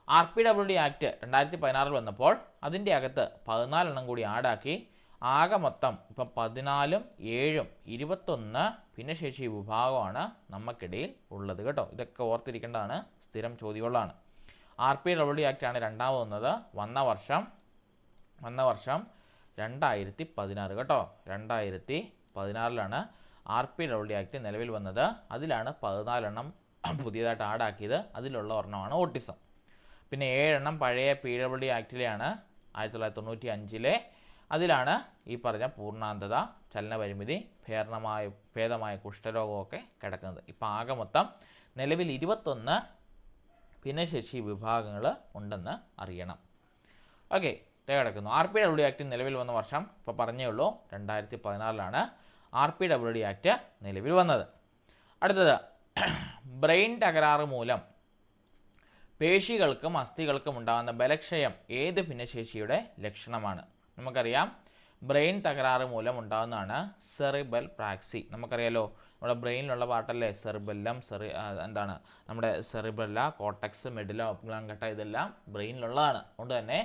RPWD ആക്ട് 2016 വന്നപ്പോൾ അതിൻ്റെ അകത്ത് 14 എണ്ണം കൂടി ആഡാക്കി ആകെ മൊത്തം ഇപ്പം 14ഉം 7ഉം 21 ഭിന്നശേഷി വിഭാഗമാണ് നമുക്കിടയിൽ ഉള്ളത് കേട്ടോ. ഇതൊക്കെ ഓർത്തിരിക്കേണ്ടതാണ്, സ്ഥിരം ചോദ്യങ്ങളാണ്. RPWD ആക്ടാണ് രണ്ടാമത് വന്നത്. വന്ന വർഷം 2016 കേട്ടോ. 2016 RPWD ആക്ട് നിലവിൽ വന്നത്. അതിലാണ് 14 എണ്ണം പുതിയതായിട്ട് ആഡാക്കിയത്. അതിലുള്ള ഒരെണ്ണമാണ് ഓട്ടിസം. പിന്നെ 7 എണ്ണം പഴയ PWD ആക്ടിലെയാണ്, 1995. അതിലാണ് ഈ പറഞ്ഞ പൂർണ്ണാന്ധത, ചലനപരിമിതി, ഭേദമായ കുഷ്ഠരോഗമൊക്കെ കിടക്കുന്നത്. ഇപ്പം ആകെ മൊത്തം നിലവിൽ 21 ഭിന്നശേഷി വിഭാഗങ്ങൾ ഉണ്ടെന്ന് അറിയണം. ഓക്കെ, കിടക്കുന്നു. RPWD ആക്ട് നിലവിൽ വന്ന വർഷം ഇപ്പോൾ പറഞ്ഞേ ഉള്ളൂ, 2016 RPWD ആക്ട് നിലവിൽ വന്നത്. അടുത്തത്, ബ്രെയിൻ തകരാറ് മൂലം പേശികൾക്കും അസ്ഥികൾക്കും ഉണ്ടാകുന്ന ബലക്ഷയം ഏത് ഭിന്നശേഷിയുടെ ലക്ഷണമാണ്? നമുക്കറിയാം, ബ്രെയിൻ തകരാറ് മൂലം ഉണ്ടാകുന്നതാണ് സെറിബൽ പ്രാക്സി. നമുക്കറിയാലോ, നമ്മുടെ ബ്രെയിനിലുള്ള പാർട്ടല്ലേ സെറിബെല്ലം, എന്താണ് നമ്മുടെ സെറിബെല്ല, കോട്ടക്സ്, മെഡുല ഒബ്ലാങ്കട്ട, ഇതെല്ലാം ബ്രെയിനിലുള്ളതാണ്. അതുകൊണ്ട് തന്നെ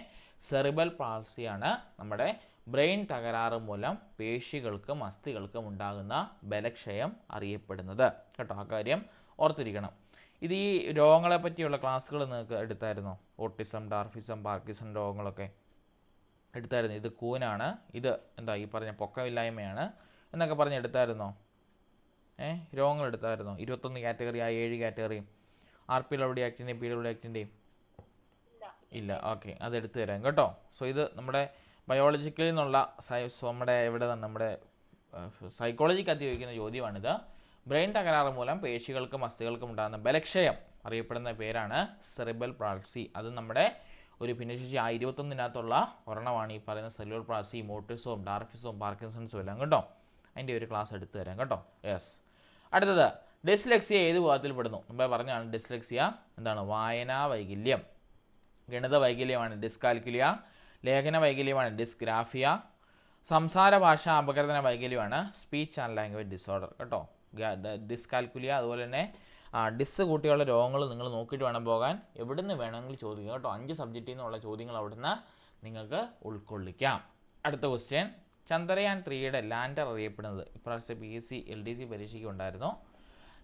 സെറിബൽ പാൾസിയാണ് നമ്മുടെ ബ്രെയിൻ തകരാറ് മൂലം പേശികൾക്കും അസ്ഥികൾക്കും ഉണ്ടാകുന്ന ബലക്ഷയം അറിയപ്പെടുന്നത് കേട്ടോ. ആ കാര്യം ഓർത്തിരിക്കണം. ഇത് ഈ രോഗങ്ങളെ പറ്റിയുള്ള ക്ലാസ്സുകൾ നിങ്ങൾക്ക് എടുത്തായിരുന്നോ? ഓട്ടിസം, ഡാർഫിസം, പാർക്കിൻസൺ രോഗങ്ങളൊക്കെ എടുത്തായിരുന്നു. ഇത് കൂനാണ്, ഇത് എന്താ ഈ പറഞ്ഞ പൊക്കമില്ലായ്മയാണ് എന്നൊക്കെ പറഞ്ഞ് എടുത്തായിരുന്നോ? രോഗങ്ങൾ എടുത്തായിരുന്നോ? 21 കാറ്റഗറി, 7 കാറ്റഗറിയും RPWD ആക്ടിൻ്റെയും PWD ആക്ടിൻ്റെയും ഇല്ല. ഓക്കെ, അത് എടുത്തു തരാം കേട്ടോ. സോ ഇത് നമ്മുടെ ബയോളജിക്കലിൽ നിന്നുള്ള നമ്മുടെ നമ്മുടെ സൈക്കോളജിക്കകത്ത് ചോദിക്കുന്ന ചോദ്യമാണിത്. ബ്രെയിൻ തകരാറ് മൂലം പേശികൾക്കും അസ്ഥികൾക്കും ഉണ്ടാകുന്ന ബലക്ഷയം അറിയപ്പെടുന്ന പേരാണ് സെറിബൽ പാൾസി. അത് നമ്മുടെ ഒരു ഭിന്നശേഷി 21 ഒരെണ്ണമാണ് ഈ പറയുന്ന സെല്ലുലർ പാൾസി, ഓട്ടിസവും ഡാർഫിസവും പാർക്കിൻസൺസും എല്ലാം കേട്ടോ. അതിൻ്റെ ഒരു ക്ലാസ് എടുത്തു തരാം കേട്ടോ. യെസ്. അടുത്തത്, ഡിസ്ലെക്സിയ ഏത് വിഭാഗത്തിൽ പെടുന്നു? മുമ്പേ പറഞ്ഞാണ് ഡിസ്ലെക്സിയ എന്താണ്? വായനാ വൈകല്യം. ഗണിത വൈകല്യമാണ് ഡിസ്കാൽക്കുലിയ. ലേഖന വൈകല്യമാണ് ഡിസ്ഗ്രാഫിയ. സംസാര ഭാഷാ അപകർത്തന വൈകല്യമാണ് സ്പീച്ച് ആൻഡ് ലാംഗ്വേജ് ഡിസോർഡർ കേട്ടോ. ഡിസ്കാൽക്കുലിയ, അതുപോലെ തന്നെ ഡിസ് കൂട്ടിയുള്ള രോഗങ്ങൾ നിങ്ങൾ നോക്കിയിട്ട് വേണം പോകാൻ. എവിടുന്ന് വേണമെങ്കിൽ ചോദിക്കുക കേട്ടോ. 5 സബ്ജക്റ്റിൽ നിന്നുള്ള ചോദ്യങ്ങൾ അവിടുന്ന് നിങ്ങൾക്ക് ഉൾക്കൊള്ളിക്കാം. അടുത്ത ക്വസ്റ്റ്യൻ, ചന്ദ്രയാൻ 3യുടെ ലാൻഡർ അറിയപ്പെടുന്നത്? ഇപ്രാവശ്യത്തെ PSC LDC പരീക്ഷയ്ക്ക് ഉണ്ടായിരുന്നു.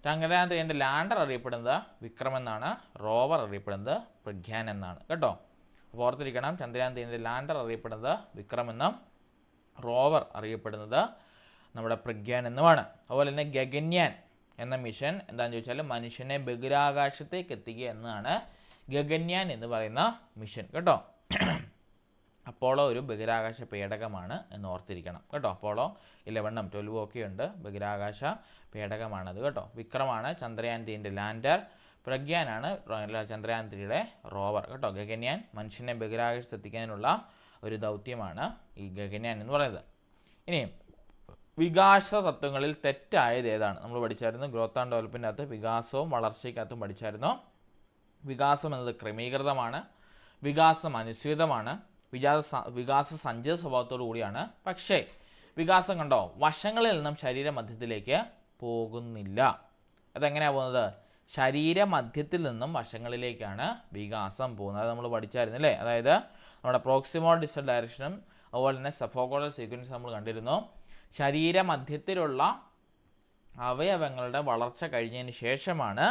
ചന്ദ്രയാൻ 3ൻ്റെ ലാൻഡർ അറിയപ്പെടുന്നത് വിക്രം എന്നാണ്. റോവർ അറിയപ്പെടുന്നത് പ്രഗ്യാൻ എന്നാണ് കേട്ടോ. അപ്പോൾ ഓർത്തിരിക്കണം, ചന്ദ്രയാൻ 3ൻ്റെ ലാൻഡർ അറിയപ്പെടുന്നത് വിക്രം എന്നും റോവർ അറിയപ്പെടുന്നത് നമ്മുടെ പ്രഗ്യാൻ എന്നുമാണ്. അതുപോലെ തന്നെ ഗഗൻയാൻ എന്ന മിഷൻ എന്താണെന്ന് ചോദിച്ചാൽ മനുഷ്യനെ ബഹിരാകാശത്തേക്ക് എത്തിക്കുക എന്നതാണ് ഗഗൻയാൻ എന്ന് പറയുന്ന മിഷൻ കേട്ടോ. അപ്പോളോ ഒരു ബഹിരാകാശ പേടകമാണ് എന്ന് ഓർത്തിരിക്കണം കേട്ടോ. അപ്പോളോ 11ഉം 12ഉം ഒക്കെ ഉണ്ട്, ബഹിരാകാശ പേടകമാണത് കേട്ടോ. വിക്രമാണ് ചന്ദ്രയാൻ 3ൻ്റെ ലാൻഡർ, പ്രഗ്യാനാണ് ചന്ദ്രയാൻ 3യുടെ റോവർ കേട്ടോ. ഗഗൻയാൻ മനുഷ്യനെ ബഹിരാകാശത്ത് എത്തിക്കാനുള്ള ഒരു ദൗത്യമാണ് ഈ ഗഗൻയാൻ എന്ന് പറയുന്നത്. ഇനി വികാസ തത്വങ്ങളിൽ തെറ്റായത് ഏതാണ്? നമ്മൾ പഠിച്ചായിരുന്നു ഗ്രോത്ത് ആൻഡ് ഡെവലപ്മെൻറ്റിനകത്ത് വികാസവും വളർച്ചയ്ക്കകത്തും പഠിച്ചായിരുന്നു. വികാസം എന്നത് ക്രമീകൃതമാണ്, വികാസം അനുസ്യൂതമാണ്, വികാസ സഞ്ചിത സ്വഭാവത്തോടു കൂടിയാണ്. പക്ഷേ വികാസം കണ്ടോ വശങ്ങളിൽ നിന്നും ശരീരമധ്യത്തിലേക്ക് പോകുന്നില്ല. അതെങ്ങനെയാണ് പോകുന്നത്? ശരീരമധ്യത്തിൽ നിന്നും വശങ്ങളിലേക്കാണ് വികാസം പോകുന്നത്. അത് നമ്മൾ പഠിച്ചായിരുന്നില്ലേ? അതായത് നമ്മുടെ പ്രോക്സിമൽ ഡിസ്റ്റൽ ഡയറക്ഷനും അതുപോലെ തന്നെ സഫോക്കോളൽ സീക്വൻസ് നമ്മൾ കണ്ടിരുന്നു. ശരീരമധ്യത്തിലുള്ള അവയവങ്ങളുടെ വളർച്ച കഴിഞ്ഞതിന് ശേഷമാണ്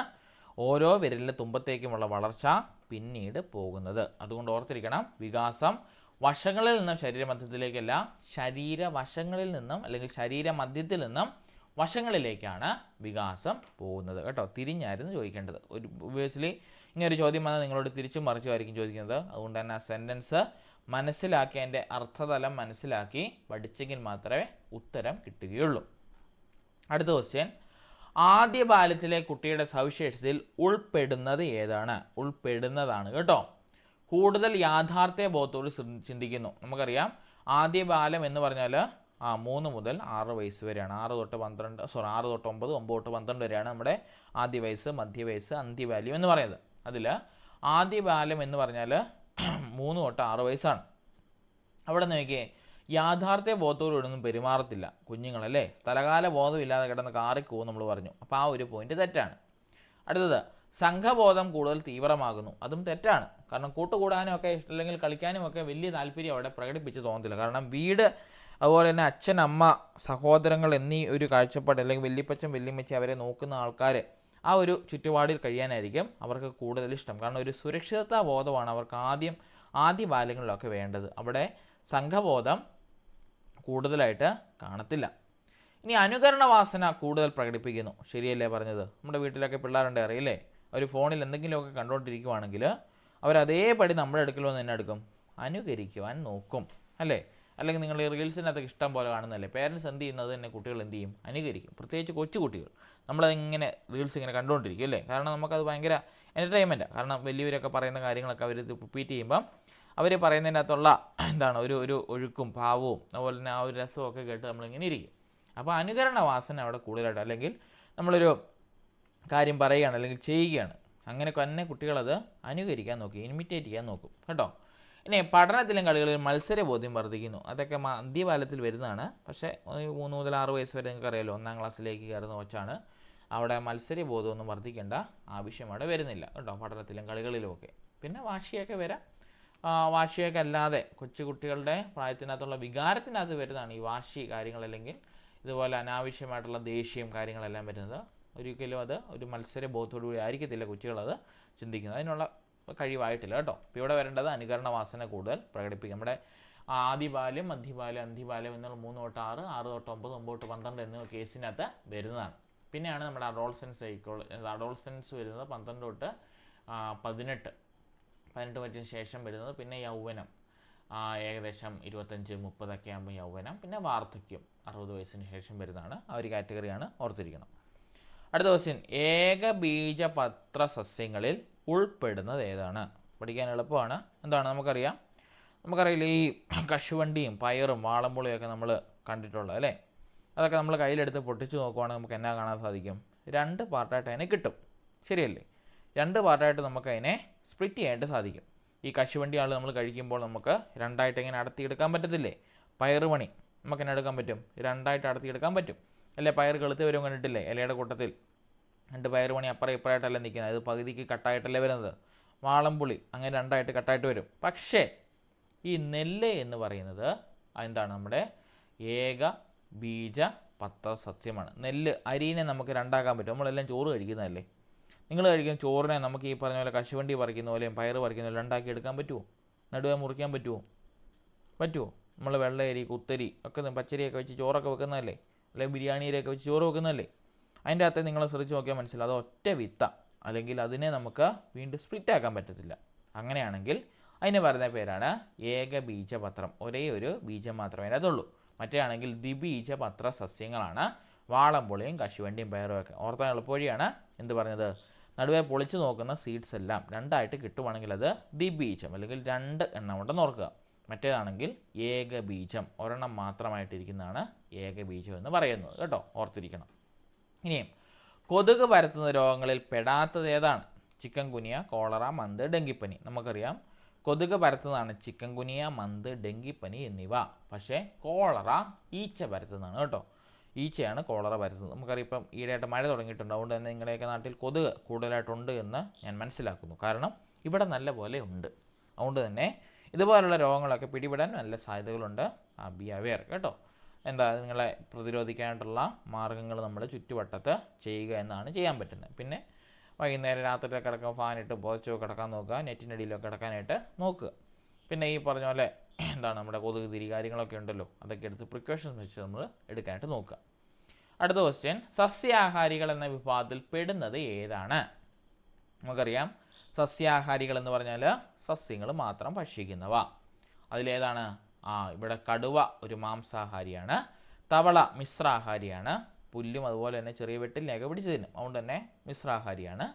ഓരോ വിരലിൻ്റെ തുമ്പത്തേക്കുമുള്ള വളർച്ച പിന്നീട് പോകുന്നത്. അതുകൊണ്ട് ഓർത്തിരിക്കണം, വികാസം വശങ്ങളിൽ നിന്നും ശരീരമധ്യത്തിലേക്കല്ല, ശരീരവശങ്ങളിൽ നിന്നും അല്ലെങ്കിൽ ശരീരമധ്യത്തിൽ നിന്നും വശങ്ങളിലേക്കാണ് വികാസം പോകുന്നത് കേട്ടോ. തിരിഞ്ഞായിരുന്നു ചോദിക്കേണ്ടത്. ഒരു ഒബ്വിയസ്ലി ഇങ്ങനെ ഒരു ചോദ്യം വന്നാൽ നിങ്ങളോട് തിരിച്ചും മറിച്ചുമായിരിക്കും ചോദിക്കുന്നത്. അതുകൊണ്ട് തന്നെ ആ സെൻറ്റൻസ് മനസ്സിലാക്കി അതിൻ്റെ അർത്ഥതലം മനസ്സിലാക്കി പഠിച്ചെങ്കിൽ മാത്രമേ ഉത്തരം കിട്ടുകയുള്ളൂ. അടുത്ത ക്വസ്റ്റ്യൻ, ആദ്യ ബാല്യത്തിലെ കുട്ടിയുടെ സവിശേഷതയിൽ ഉൾപ്പെടുന്നത് ഏതാണ്? ഉൾപ്പെടുന്നതാണ് കേട്ടോ. കൂടുതൽ യാഥാർത്ഥ്യ ബോധത്തോട് ചിന്തിക്കുന്നു. നമുക്കറിയാം ആദ്യ ബാല്യം എന്ന് പറഞ്ഞാൽ 3 മുതൽ 6 വയസ്സ് വരെയാണ്. 6 തൊട്ട് 9, 9 തൊട്ട് 12 വരെയാണ് നമ്മുടെ ആദ്യ വയസ്സ്, മധ്യവയസ്സ്, അന്ത്യബാല്യം എന്ന് പറയുന്നത്. അതിൽ ആദ്യ ബാല്യം എന്ന് പറഞ്ഞാൽ 3 തൊട്ട് 6 വയസ്സാണ്. അവിടെ നോക്കിയേ, യാഥാർത്ഥ്യ ബോധത്തോടൊന്നും പെരുമാറത്തില്ല കുഞ്ഞുങ്ങളല്ലേ. സ്ഥലകാല ബോധമില്ലാതെ കിടന്ന് കാറിപ്പോവും നമ്മൾ പറഞ്ഞു. അപ്പോൾ ആ ഒരു പോയിന്റ് തെറ്റാണ്. അടുത്തത്, സംഘബോധം കൂടുതൽ തീവ്രമാകുന്നു. അതും തെറ്റാണ്. കാരണം കൂട്ടുകൂടാനും ഒക്കെ അല്ലെങ്കിൽ കളിക്കാനും ഒക്കെ വലിയ താല്പര്യം അവിടെ പ്രകടിപ്പിച്ച് തോന്നത്തില്ല. കാരണം വീട്, അതുപോലെ തന്നെ അച്ഛൻ, അമ്മ, സഹോദരങ്ങൾ എന്നീ ഒരു കാഴ്ചപ്പാട്, അല്ലെങ്കിൽ വല്യപ്പച്ചൻ, വല്യമ്മച്ചി അവരെ നോക്കുന്ന ആൾക്കാർ, ആ ഒരു ചുറ്റുപാടിൽ കഴിയാനായിരിക്കും അവർക്ക് കൂടുതൽ ഇഷ്ടം. കാരണം ഒരു സുരക്ഷിതത്വ ബോധമാണ് അവർക്ക് ആദ്യ ബാല്യങ്ങളിലൊക്കെ വേണ്ടത്. അവിടെ സംഘബോധം കൂടുതലായിട്ട് കാണത്തില്ല. ഇനി അനുകരണ വാസന കൂടുതൽ പ്രകടിപ്പിക്കുന്നു. ശരിയല്ലേ പറഞ്ഞത്? നമ്മുടെ വീട്ടിലൊക്കെ പിള്ളേരുണ്ട്, അറിയില്ലേ, അവർ ഫോണിൽ എന്തെങ്കിലുമൊക്കെ കണ്ടുകൊണ്ടിരിക്കുവാണെങ്കിൽ അവരതേപടി നമ്മുടെ അടുക്കൽ വന്ന് തന്നെ എടുക്കും, അനുകരിക്കുവാൻ നോക്കും അല്ലേ. അല്ലെങ്കിൽ നിങ്ങൾ ഈ റീൽസിനകത്തൊക്കെ ഇഷ്ടം പോലെ കാണുന്നതല്ലേ, പേരൻസ് എന്ത് ചെയ്യുന്നത് തന്നെ കുട്ടികൾ എന്ത് ചെയ്യും, അനുകരിക്കും. പ്രത്യേകിച്ച് കൊച്ചു കുട്ടികൾ നമ്മളതിങ്ങനെ റീൽസ് ഇങ്ങനെ കണ്ടുകൊണ്ടിരിക്കും അല്ലേ. കാരണം നമുക്കത് ഭയങ്കര എൻ്റർടൈൻമെൻറ്റാണ്. കാരണം വലിയവരൊക്കെ പറയുന്ന കാര്യങ്ങളൊക്കെ അവർ റിപ്പീറ്റ് ചെയ്യുമ്പം അവർ പറയുന്നതിൻ്റെ അകത്തുള്ള ഒരു ഒഴുക്കും ഭാവവും അതുപോലെ തന്നെ ആ ഒരു രസമൊക്കെ കേട്ട് നമ്മളിങ്ങനെ ഇരിക്കും. അപ്പോൾ അനുകരണ വാസന അവിടെ കൂടുതലായിട്ട്, അല്ലെങ്കിൽ നമ്മളൊരു കാര്യം പറയുകയാണ് അല്ലെങ്കിൽ ചെയ്യുകയാണ്, അങ്ങനെ തന്നെ കുട്ടികളത് അനുകരിക്കാൻ നോക്കും, ഇമിറ്റേറ്റ് ചെയ്യാൻ നോക്കും കേട്ടോ. ഇനി പഠനത്തിലും കളികളിലും മത്സരബോധ്യം വർദ്ധിക്കുന്നു. അതൊക്കെ മധ്യകാലത്തിൽ വരുന്നതാണ്. പക്ഷേ 3 മുതൽ 6 വയസ്സ് വരെ നിങ്ങൾക്ക് അറിയാമല്ലോ, 1-ാം ക്ലാസ്സിലേക്ക് കയറുന്ന കൊച്ചാണ്. അവിടെ മത്സരബോധമൊന്നും വർദ്ധിക്കേണ്ട ആവശ്യം അവിടെ വരുന്നില്ല കേട്ടോ, പഠനത്തിലും കളികളിലുമൊക്കെ. പിന്നെ വാശിയൊക്കെ വരാം. വാശിയൊക്കെ അല്ലാതെ കൊച്ചു കുട്ടികളുടെ പ്രായത്തിനകത്തുള്ള വികാരത്തിനകത്ത് വരുന്നതാണ് ഈ വാശി കാര്യങ്ങൾ, അല്ലെങ്കിൽ ഇതുപോലെ അനാവശ്യമായിട്ടുള്ള ദേഷ്യം കാര്യങ്ങളെല്ലാം വരുന്നത്. ഒരിക്കലും അത് ഒരു മത്സരബോധത്തോടു കൂടി ആയിരിക്കത്തില്ല കുട്ടികളത് ചിന്തിക്കുന്നത്. അതിനുള്ള കഴിവായിട്ടില്ല കേട്ടോ. ഇപ്പോൾ ഇവിടെ വരേണ്ടത് അനുകരണ വാസന കൂടുതൽ പ്രകടിപ്പിക്കും. നമ്മുടെ ആദ്യ ബാല്യം, മധ്യബാല്യം, അന്ത്യബാല്യം എന്നുള്ള 3 തൊട്ട് 6, 6 തൊട്ട് 9, 9 തൊട്ട് 12 എന്നിവ കേസിനകത്ത് വരുന്നതാണ്. പിന്നെയാണ് നമ്മുടെ അഡോൾസെൻസ് വരുന്നത് 12 തൊട്ട് 18 വയറ്റിന് ശേഷം വരുന്നത്. പിന്നെ യൗവനം ഏകദേശം 25-30 ഒക്കെ ആകുമ്പോൾ യൗവനം. പിന്നെ വാർദ്ധക്യം 60 വയസ്സിന് ശേഷം വരുന്നതാണ്. ആ ഒരു കാറ്റഗറിയാണ്, ഓർത്തിരിക്കണം. അടുത്ത ക്വസ്റ്റ്യൻ, ഏകബീജപത്ര സസ്യങ്ങളിൽ ഉൾപ്പെടുന്നത് ഏതാണ്? പഠിക്കാൻ എളുപ്പമാണ്. എന്താണ് നമുക്കറിയാം? നമുക്കറിയില്ല, ഈ കശുവണ്ടിയും പയറും വാളംപുളിയൊക്കെ നമ്മൾ കണ്ടിട്ടുള്ളത് അല്ലേ. അതൊക്കെ നമ്മൾ കയ്യിലെടുത്ത് പൊട്ടിച്ച് നോക്കുവാണെങ്കിൽ നമുക്ക് എന്നാ കാണാൻ സാധിക്കും? 2 പാർട്ടായിട്ട് അതിനെ കിട്ടും. ശരിയല്ലേ? 2 പാർട്ടായിട്ട് നമുക്ക് അതിനെ സ്പ്ലിറ്റ് ചെയ്യാനായിട്ട് സാധിക്കും. ഈ കശുവണ്ടി നമ്മൾ കഴിക്കുമ്പോൾ നമുക്ക് 2ആയിട്ട് ഇങ്ങനെ അടർത്തിയെടുക്കാൻ പറ്റത്തില്ലേ? പയറുമണി നമുക്ക് എന്നെ എടുക്കാൻ പറ്റും? 2ആയിട്ട് അടർത്തിയെടുക്കാൻ പറ്റും അല്ലേ? പയർ കെളുത്ത് വരും കണ്ടിട്ടില്ലേ? ഇലയുടെ കൂട്ടത്തിൽ 2 പയറുമണി അപ്പുറം ഇപ്പുറമായിട്ടല്ല നിൽക്കുന്നത്, അത് പകുതിക്ക് കട്ടായിട്ടല്ലേ വരുന്നത്. വാളംപുളി അങ്ങനെ 2ആയിട്ട് കട്ടായിട്ട് വരും. പക്ഷേ ഈ നെല്ല് എന്ന് പറയുന്നത് എന്താണ്? നമ്മുടെ ഏക ബീജ പത്ര സസ്യമാണ്. നെല്ല്, അരിനെ നമുക്ക് 2ആക്കാൻ പറ്റും. നമ്മളെല്ലാം ചോറ് കഴിക്കുന്നതല്ലേ. നിങ്ങൾ കഴിക്കുന്ന ചോറിനെ നമുക്ക് ഈ പറഞ്ഞ പോലെ കശുവണ്ടി പറിക്കുന്ന പോലെയും പയർ പറിക്കുന്ന പോലെ 2ആക്കി എടുക്കാൻ പറ്റുമോ? നടുവേ മുറിക്കാൻ പറ്റുമോ? നമ്മൾ വെള്ളയരി, കുത്തരി ഒക്കെ പച്ചരിയൊക്കെ വെച്ച് ചോറൊക്കെ വെക്കുന്നതല്ലേ, അല്ലെങ്കിൽ ബിരിയാണിയിലൊക്കെ വെച്ച് ചോറ് വെക്കുന്നതല്ലേ. അതിൻ്റെ അകത്ത് നിങ്ങൾ ശ്രദ്ധിച്ച് നോക്കിയാൽ മനസ്സിലാവും, അത് ഒറ്റ വിത്ത, അല്ലെങ്കിൽ അതിനെ നമുക്ക് വീണ്ടും സ്പ്ലിറ്റ് ആക്കാൻ പറ്റത്തില്ല. അങ്ങനെയാണെങ്കിൽ അതിന് പറയുന്ന പേരാണ് ഏകബീജപത്രം. ഒരേ ഒരു ബീജം മാത്രമേ അതിനകത്തുള്ളൂ. മറ്റേ ആണെങ്കിൽ ദ്വിബീജപത്ര സസ്യങ്ങളാണ് വാളംപുളിയും കശുവണ്ടിയും പയറും ഒക്കെ. ഓർത്താൻ എളുപ്പവഴിയാണ് എന്ത് പറഞ്ഞത്? നടുവേ പൊളിച്ച് നോക്കുന്ന സീഡ്സ് എല്ലാം 2ആയിട്ട് കിട്ടുവാണെങ്കിൽ അത് ദ്വിബീജം, അല്ലെങ്കിൽ 2 എണ്ണം ഉണ്ടെന്ന് ഓർക്കുക. മറ്റേതാണെങ്കിൽ ഏകബീജം, ഒരെണ്ണം മാത്രമായിട്ടിരിക്കുന്നതാണ് ഏകബീജം എന്ന് പറയുന്നത് കേട്ടോ, ഓർത്തിരിക്കണം. ഇനിയും കൊതുക് പരത്തുന്ന രോഗങ്ങളിൽ പെടാത്തത് ഏതാണ്? ചിക്കൻ ഗുനിയ, കോളറ, മന്ത്, ഡെങ്കിപ്പനി. നമുക്കറിയാം കൊതുക് പരത്തുന്നതാണ് ചിക്കൻ ഗുനിയ, മന്ത്, ഡെങ്കിപ്പനി എന്നിവ. പക്ഷേ കോളറ ഈച്ച പരത്തുന്നതാണ് കേട്ടോ. ഈച്ചയാണ് കോളറ പരത്തുന്നത്. നമുക്കറിയാം ഇപ്പം ഈയിടെയായിട്ട് മഴ തുടങ്ങിയിട്ടുണ്ട്. അതുകൊണ്ട് തന്നെ നിങ്ങളുടെയൊക്കെ നാട്ടിൽ കൊതുക് കൂടുതലായിട്ടുണ്ട് എന്ന് ഞാൻ മനസ്സിലാക്കുന്നു. കാരണം ഇവിടെ നല്ല പോലെ ഉണ്ട്. അതുകൊണ്ട് തന്നെ ഇതുപോലുള്ള രോഗങ്ങളൊക്കെ പിടിപെടാൻ നല്ല സാധ്യതകളുണ്ട്. ബി അവെയർ കേട്ടോ. നിങ്ങളെ പ്രതിരോധിക്കാനായിട്ടുള്ള മാർഗ്ഗങ്ങൾ നമ്മൾ ചുറ്റുവട്ടത്ത് ചെയ്യുക എന്നാണ് ചെയ്യാൻ പറ്റുന്നത്. പിന്നെ വൈകുന്നേരം രാത്രിയിലൊക്കെ കിടക്കുമ്പോൾ ഫാനിട്ട് പുതച്ചോ കിടക്കാൻ നോക്കുക, നെറ്റിൻ്റെ അടിയിലൊക്കെ കിടക്കാനായിട്ട് നോക്കുക. പിന്നെ ഈ പറഞ്ഞ പോലെ നമ്മുടെ കൊതുക് തിരി കാര്യങ്ങളൊക്കെ ഉണ്ടല്ലോ, അതൊക്കെ എടുത്ത് പ്രിക്കോഷൻസ് വെച്ച് നമ്മൾ എടുക്കാനായിട്ട് നോക്കുക. അടുത്ത ക്വസ്റ്റ്യൻ, സസ്യാഹാരികൾ എന്ന വിഭാഗത്തിൽ പെടുന്നത് ഏതാണ്? നമുക്കറിയാം സസ്യാഹാരികൾ എന്ന് പറഞ്ഞാൽ സസ്യങ്ങൾ മാത്രം ഭക്ഷിക്കുന്നവ. അതിലേതാണ്? ഇവിടെ കടുവ ഒരു മാംസാഹാരിയാണ്, തവള മിശ്രാഹാരിയാണ്, പുല്ലും അതുപോലെ തന്നെ ചെറിയ വെട്ടിലിനെയൊക്കെ പിടിച്ച് തിന്നും, അതുകൊണ്ട് തന്നെ മിശ്രാഹാരിയാണ്.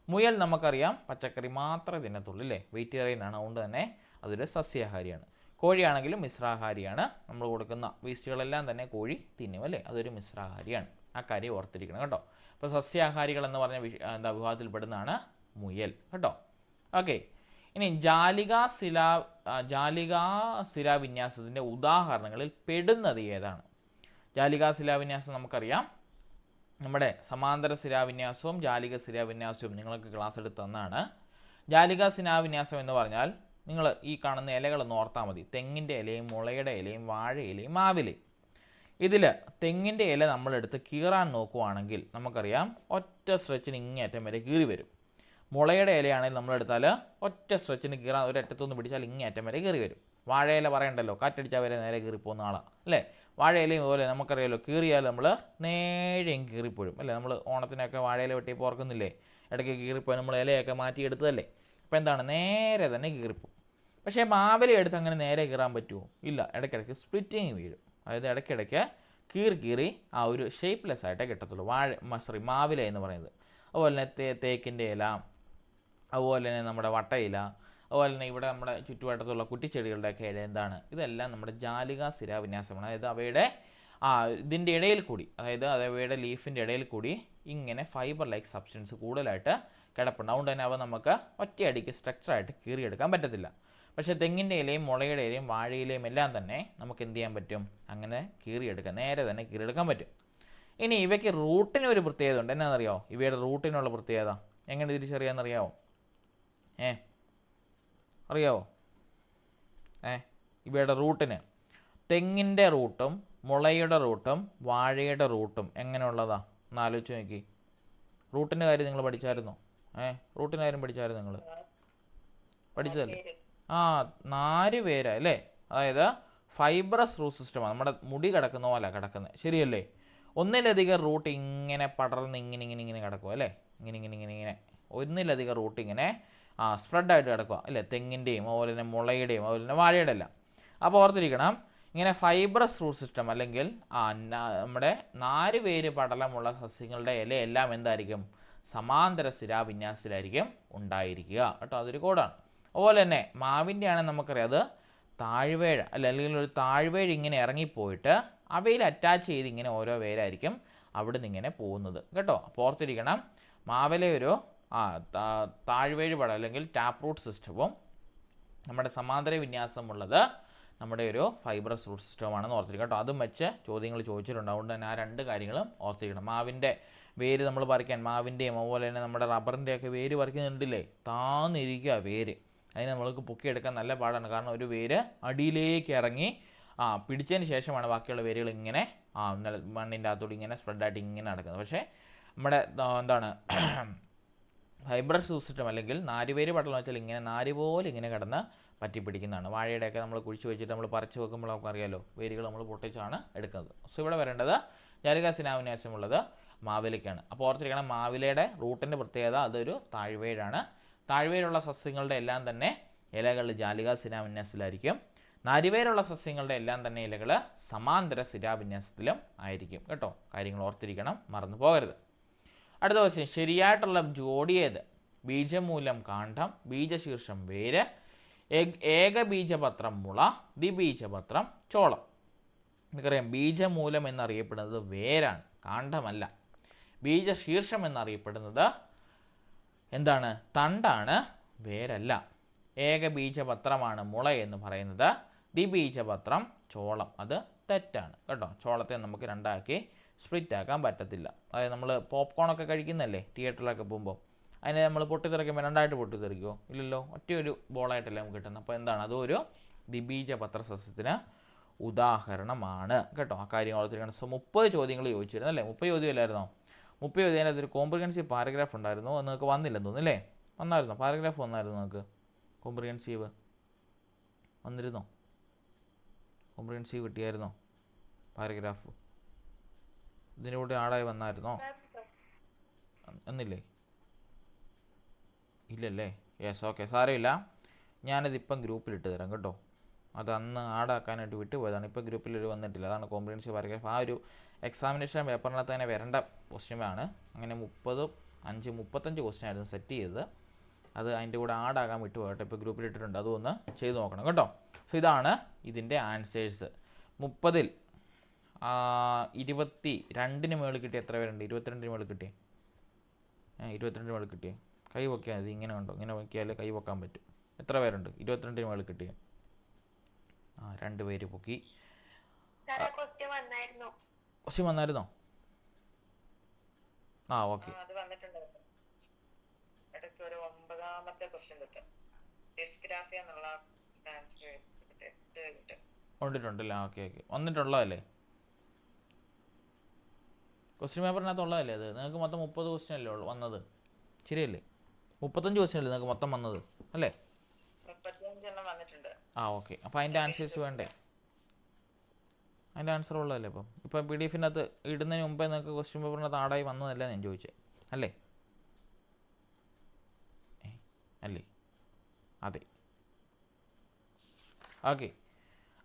മുയൽ നമുക്കറിയാം പച്ചക്കറി മാത്രമേ തിന്നത്തുള്ളൂ അല്ലേ, വെജിറ്റേറിയൻ ആണ്, അതുകൊണ്ട് തന്നെ അതൊരു സസ്യാഹാരിയാണ്. കോഴിയാണെങ്കിലും മിശ്രാഹാരിയാണ്, നമ്മൾ കൊടുക്കുന്ന വേസ്റ്റുകളെല്ലാം തന്നെ കോഴി തിന്നും അല്ലേ, അതൊരു മിശ്രാഹാരിയാണ്. ആ കാര്യം ഓർത്തിരിക്കണം കേട്ടോ. അപ്പോൾ സസ്യാഹാരികൾ എന്ന് പറഞ്ഞ വിഭാഗത്തിൽപ്പെടുന്നതാണ് മുയൽ കേട്ടോ. ഓക്കെ, ഇനി ജാലികാ ശിലാവിന്യാസത്തിൻ്റെ ഉദാഹരണങ്ങളിൽ പെടുന്നത് ഏതാണ്? ജാലികാ ശിലാവിന്യാസം നമുക്കറിയാം, നമ്മുടെ സമാന്തര ശിലാവിന്യാസവും ജാലിക ശിലാവിന്യാസവും നിങ്ങൾക്ക് ക്ലാസ് എടുത്ത് തന്നാണ്. ജാലിക ശിലാവിന്യാസം എന്ന് പറഞ്ഞാൽ നിങ്ങൾ ഈ കാണുന്ന ഇലകളൊന്ന് ഓർത്താൽ മതി. തെങ്ങിൻ്റെ ഇലയും മുളയുടെ ഇലയും വാഴ ഇലയും മാവിലയും. ഇതിൽ തെങ്ങിൻ്റെ ഇല നമ്മളെടുത്ത് കീറാൻ നോക്കുവാണെങ്കിൽ നമുക്കറിയാം ഒറ്റ സ്ട്രെച്ചിന് ഇങ്ങേറ്റം വരെ കീറി വരും. മുളയുടെ ഇലയാണെങ്കിൽ നമ്മളെടുത്താൽ ഒറ്റ സ്ട്രെച്ചിന് കീറാൻ ഒരറ്റത്തൊന്ന് പിടിച്ചാൽ ഇങ്ങേറ്റം വരെ കീറി വരും. വാഴയില പറയണ്ടല്ലോ, കാറ്റടിച്ചാൽ വരെ നേരെ കീറിപ്പോകുന്ന ആളാണ് അല്ലേ. വാഴയിലയും അതുപോലെ നമുക്കറിയാമല്ലോ, കീറിയാൽ നമ്മൾ നേരെയും കീറിപ്പോഴും അല്ലേ. നമ്മൾ ഓണത്തിനൊക്കെ വാഴയില വെട്ടിയപ്പോൾ ഓർക്കുന്നില്ലേ, ഇടയ്ക്ക് കീറിപ്പോയി നമ്മൾ ഇലയൊക്കെ മാറ്റിയെടുത്തതല്ലേ. അപ്പോൾ എന്താണ്, നേരെ തന്നെ കീറിപ്പോവും. പക്ഷേ മാവില എടുത്ത് അങ്ങനെ നേരെ കീറാൻ പറ്റുമോ? ഇല്ല, ഇടയ്ക്കിടയ്ക്ക് സ്പ്ലിറ്റിങ് വീഴും. അതായത് ഇടയ്ക്കിടയ്ക്ക് കീറി ആ ഒരു ഷേപ്പ്ലെസ് ആയിട്ടേ കിട്ടത്തുള്ളൂ മാവില എന്ന് പറയുന്നത്. അതുപോലെ തന്നെ തേക്കിൻ്റെ ഇല, അതുപോലെ തന്നെ നമ്മുടെ വട്ടയില, അതുപോലെ തന്നെ ഇവിടെ നമ്മുടെ ചുറ്റുവട്ടത്തുള്ള കുറ്റിച്ചെടികളുടെയൊക്കെ ഇല എന്താണ്, ഇതെല്ലാം നമ്മുടെ ജാലിക ശിലാവിന്യാസമാണ്. അതായത് അവയുടെ ഇതിൻ്റെ ഇടയിൽ കൂടി, അതായത് അവയുടെ ലീഫിൻ്റെ ഇടയിൽ കൂടി ഇങ്ങനെ ഫൈബർ ലൈക്ക് സബ്സ്റ്റൻസ് കൂടുതലായിട്ട് കിടപ്പുണ്ട്. അതുകൊണ്ട് തന്നെ അവ നമുക്ക് ഒറ്റയടിക്ക് സ്ട്രക്ചറായിട്ട് കീറിയെടുക്കാൻ പറ്റത്തില്ല. പക്ഷേ തെങ്ങിൻ്റെ ഇലയും മുളയുടെ ഇലയും വാഴയിലയും എല്ലാം തന്നെ നമുക്ക് എന്ത് ചെയ്യാൻ പറ്റും, അങ്ങനെ കീറിയെടുക്കാം, നേരെ തന്നെ കീറിയെടുക്കാൻ പറ്റും. ഇനി ഇവയ്ക്ക് റൂട്ടിന് ഒരു പ്രത്യേകത ഉണ്ട്. എന്നാണെന്നറിയാമോ? ഇവയുടെ റൂട്ടിനുള്ള പ്രത്യേകത എങ്ങനെ തിരിച്ചറിയാമെന്നറിയാമോ? അറിയാവോ? ഇവയുടെ റൂട്ടിന് തെങ്ങിൻ്റെ റൂട്ടും മുളയുടെ റൂട്ടും വാഴയുടെ റൂട്ടും എങ്ങനെയുള്ളതാ ഒന്ന് ആലോചിച്ച് നോക്കി. റൂട്ടിൻ്റെ കാര്യം നിങ്ങൾ പഠിച്ചായിരുന്നോ? റൂട്ടിൻ്റെ കാര്യം പഠിച്ചായിരുന്നു നിങ്ങൾ? പഠിച്ചതല്ലേ? 4 പേരാ അല്ലേ. അതായത് ഫൈബ്രസ് റൂട്ട് സിസ്റ്റമാണ്, നമ്മുടെ മുടി കിടക്കുന്ന പോലെ കിടക്കുന്നത്, ശരിയല്ലേ? ഒന്നിലധികം റൂട്ട് ഇങ്ങനെ പടർന്ന് ഇങ്ങനെ കിടക്കുക അല്ലേ, ഇങ്ങനെ ഒന്നിലധികം റൂട്ട് ഇങ്ങനെ സ്പ്രെഡായിട്ട് കിടക്കുക അല്ലേ, തെങ്ങിൻ്റെയും അതുപോലെ തന്നെ മുളയുടെയും അതുപോലെ തന്നെ വാഴയുടെ എല്ലാം. അപ്പോൾ ഓർത്തിരിക്കണം, ഇങ്ങനെ ഫൈബ്രസ് റൂട്ട് സിസ്റ്റം അല്ലെങ്കിൽ നമ്മുടെ 4 പേര് പടലമുള്ള സസ്യങ്ങളുടെ ഇലയെല്ലാം എന്തായിരിക്കും, സമാന്തര ശിലാവിന്യാസത്തിലായിരിക്കും ഉണ്ടായിരിക്കുക കേട്ടോ. അതൊരു കോഡാണ്. അതുപോലെ തന്നെ മാവിൻ്റെ ആണെങ്കിൽ നമുക്കറിയാം, അത് താഴ്വേഴ അല്ലെങ്കിൽ ഒരു താഴ്വേഴ ഇങ്ങനെ ഇറങ്ങിപ്പോയിട്ട് അവയിൽ അറ്റാച്ച് ചെയ്ത് ഇങ്ങനെ ഓരോ വേരായിരിക്കും അവിടെ നിന്ന് ഇങ്ങനെ പോകുന്നത് കേട്ടോ. അപ്പോൾ ഓർത്തിരിക്കണം, മാവിലെ ഒരു താഴ്വേഴ് പടം അല്ലെങ്കിൽ ടാപ്പ് റൂട്ട് സിസ്റ്റവും നമ്മുടെ സമാന്തര വിന്യാസമുള്ളത് നമ്മുടെ ഒരു ഫൈബ്രസ് റൂട്ട് സിസ്റ്റമാണെന്ന് ഓർത്തിരിക്കണം കേട്ടോ. അതും വെച്ച് ചോദ്യങ്ങൾ ചോദിച്ചിട്ടുണ്ട്. അതുകൊണ്ട് തന്നെ ആ 2 കാര്യങ്ങളും ഓർത്തിരിക്കണം. മാവിൻ്റെ വേര് നമ്മൾ പറിക്കാൻ, മാവിൻ്റെയും അതുപോലെ തന്നെ നമ്മുടെ റബ്ബറിൻ്റെയൊക്കെ വേര് പറിക്കുന്നുണ്ടല്ലേ, താന്നിരിക്കുക വേര്. അതിന് നമ്മൾക്ക് പൊക്കിയെടുക്കാൻ നല്ല പാടാണ്. കാരണം ഒരു വേര് അടിയിലേക്ക് ഇറങ്ങി പിടിച്ചതിന് ശേഷമാണ് ബാക്കിയുള്ള വേരുകൾ ഇങ്ങനെ മണ്ണിൻ്റെ അകത്തോട് ഇങ്ങനെ സ്പ്രെഡായിട്ട് ഇങ്ങനെ നടക്കുന്നത്. പക്ഷേ നമ്മുടെ എന്താണ് ഫൈബ്രസ് സിസ്റ്റം അല്ലെങ്കിൽ 4 പേര് പടലം വെച്ചാൽ ഇങ്ങനെ 4 പോലെ ഇങ്ങനെ കിടന്ന് പറ്റിപ്പിടിക്കുന്നതാണ്. വാഴയുടെയൊക്കെ നമ്മൾ കുഴിച്ച് വെച്ചിട്ട് നമ്മൾ പറിച്ച് വെക്കുമ്പോൾ നമുക്ക് അറിയാമല്ലോ, വേരുകൾ നമ്മൾ പൊട്ടിച്ചാണ് എടുക്കുന്നത്. സോ ഇവിടെ വരേണ്ടത് ജാലിക ശിലാവിന്യാസമുള്ളത് മാവിലയ്ക്കാണ്. അപ്പോൾ ഓർത്തിരിക്കണം, മാവിലയുടെ റൂട്ടിൻ്റെ പ്രത്യേകത അതൊരു താഴ്വേഴാണ്. താഴ്വേരുള്ള സസ്യങ്ങളുടെ എല്ലാം തന്നെ ഇലകൾ ജാലിക ശിലാവിന്യാസത്തിലായിരിക്കും. നാരുവേരുള്ള സസ്യങ്ങളുടെ എല്ലാം തന്നെ ഇലകൾ സമാന്തര ശിലാവിന്യാസത്തിലും ആയിരിക്കും കേട്ടോ. കാര്യങ്ങൾ ഓർത്തിരിക്കണം, മറന്നു പോകരുത്. അടുത്ത ക്വസ്റ്റ്യൻ, ശരിയായിട്ടുള്ള ജോഡി ഏത്? ബീജമൂലം കാണ്ഡം, ബീജശീർഷം വേര്, ഏകബീജപത്രം മുള, ദ്വിബീജപത്രം ചോളം. നമുക്കറിയാം ബീജമൂലം എന്നറിയപ്പെടുന്നത് വേരാണ്, കാണ്ഡമല്ല. ബീജശീർഷം എന്നറിയപ്പെടുന്നത് എന്താണ്? തണ്ടാണ്, വേരല്ല. ഏകബീജപത്രമാണ് മുള എന്ന് പറയുന്നത്. ദ്വിബീജപത്രം ചോളം, അത് തെറ്റാണ് കേട്ടോ. ചോളത്തെ നമുക്ക് 2 ആക്കി സ്പ്ലിറ്റ് ആക്കാൻ പറ്റത്തില്ല. അതായത് നമ്മൾ പോപ്കോണൊക്കെ കഴിക്കുന്നല്ലേ തിയേറ്ററിലൊക്കെ പോകുമ്പോൾ, അതിനെ നമ്മൾ പൊട്ടിത്തെറിക്കുമ്പോൾ 2 ആയിട്ട് പൊട്ടിത്തെറിക്കുമോ? ഇല്ലല്ലോ, ഒറ്റയൊരു ബോളായിട്ടല്ലേ നമുക്ക് കിട്ടുന്നത്. അപ്പോൾ എന്താണ്, അതൊരു ദ്വിബീജപത്ര സസ്യത്തിന് ഉദാഹരണമാണ് കേട്ടോ. ആ കാര്യം ഓർത്തിരിക്കണം. സോ 30 ചോദ്യങ്ങൾ ചോദിച്ചിരുന്നു അല്ലേ? 30 ചോദ്യമല്ലായിരുന്നോ? 30 ചോദ്യം അതൊരു കോംപ്രിഹെൻസീവ് പാരഗ്രാഫ് ഉണ്ടായിരുന്നു, അത് നിങ്ങൾക്ക് വന്നില്ലെന്ന് തോന്നുന്നു അല്ലേ? വന്നായിരുന്നോ? പാരഗ്രാഫ് വന്നായിരുന്നു നിങ്ങൾക്ക്? കോംപ്രിഹെൻസീവ് ഇതിനൂടെ ആടായി വന്നായിരുന്നോ? എന്നില്ലേ? ഇല്ലല്ലേ? യെസ്, ഓക്കെ, സാരമില്ല. ഞാനതിപ്പം ഗ്രൂപ്പിലിട്ട് തരാം കേട്ടോ. അത് അന്ന് ആഡാക്കാനായിട്ട് വിട്ടുപോയതാണ്. ഇപ്പോൾ ഗ്രൂപ്പിൽ വന്നിട്ടില്ല. അതാണ് കോംപ്രിഹെൻസീവ് പാരഗ്രാഫ്. ആ ഒരു എക്സാമിനേഷൻ പേപ്പറിനകത്ത് തന്നെ വരേണ്ട ക്വസ്റ്റ്യനാണ്. അങ്ങനെ 35 ക്വസ്റ്റ്യൻ ആയിരുന്നു സെറ്റ് ചെയ്തത്. അത് അതിൻ്റെ കൂടെ ആഡാകാൻ വിട്ടുപോകട്ടെ. ഇപ്പോൾ ഗ്രൂപ്പിലിട്ടിട്ടുണ്ട്. അതൊന്ന് ചെയ്ത് നോക്കണം കേട്ടോ. സോ ഇതാണ് ഇതിൻ്റെ ആൻസേഴ്സ്. 30-ൽ 22 മുകളിൽ കിട്ടിയ എത്ര പേരുണ്ട്? 22 മുകളിൽ കിട്ടിയേ? 22 മുകളിൽ കിട്ടിയേ? കൈ പൊക്കിയാൽ മതി. ഇങ്ങനെ ഉണ്ടോ? ഇങ്ങനെ പൊക്കിയാലേ കൈ പൊക്കാൻ പറ്റും. എത്ര പേരുണ്ട് 22 മുകളിൽ കിട്ടിയേ? 2 പേര് പൊക്കി. ക്വസ്റ്റ്യൻ വന്നായിരുന്നോ? ഓക്കെ. വന്നിട്ടുണ്ടല്ലേ? ഓക്കെ വന്നിട്ടുള്ളതല്ലേ? ക്വസ്റ്റ്യൻ പേപ്പറിനകത്തുള്ളതല്ലേ അത്? നിങ്ങൾക്ക് മൊത്തം 30 ക്വസ്റ്റ്യൻ അല്ലേ വന്നത്? ശരിയല്ലേ? 35 ക്വസ്റ്റ്യൻ അല്ലേ നിങ്ങൾക്ക് മൊത്തം വന്നത് അല്ലേ? ഓക്കെ. അപ്പോൾ അതിൻ്റെ ആൻസേഴ്സ് വേണ്ടേ? അതിൻ്റെ ആൻസർ ഉള്ളതല്ലേ? ഇപ്പം PDF-നകത്ത് ഇടുന്നതിന് മുമ്പേ നിങ്ങൾക്ക് ക്വസ്റ്റ്യൻ പേപ്പറിനകത്ത് ആടായി വന്നതല്ല ഞാൻ ചോദിച്ചത് അല്ലേ? അതെ. ഓക്കെ.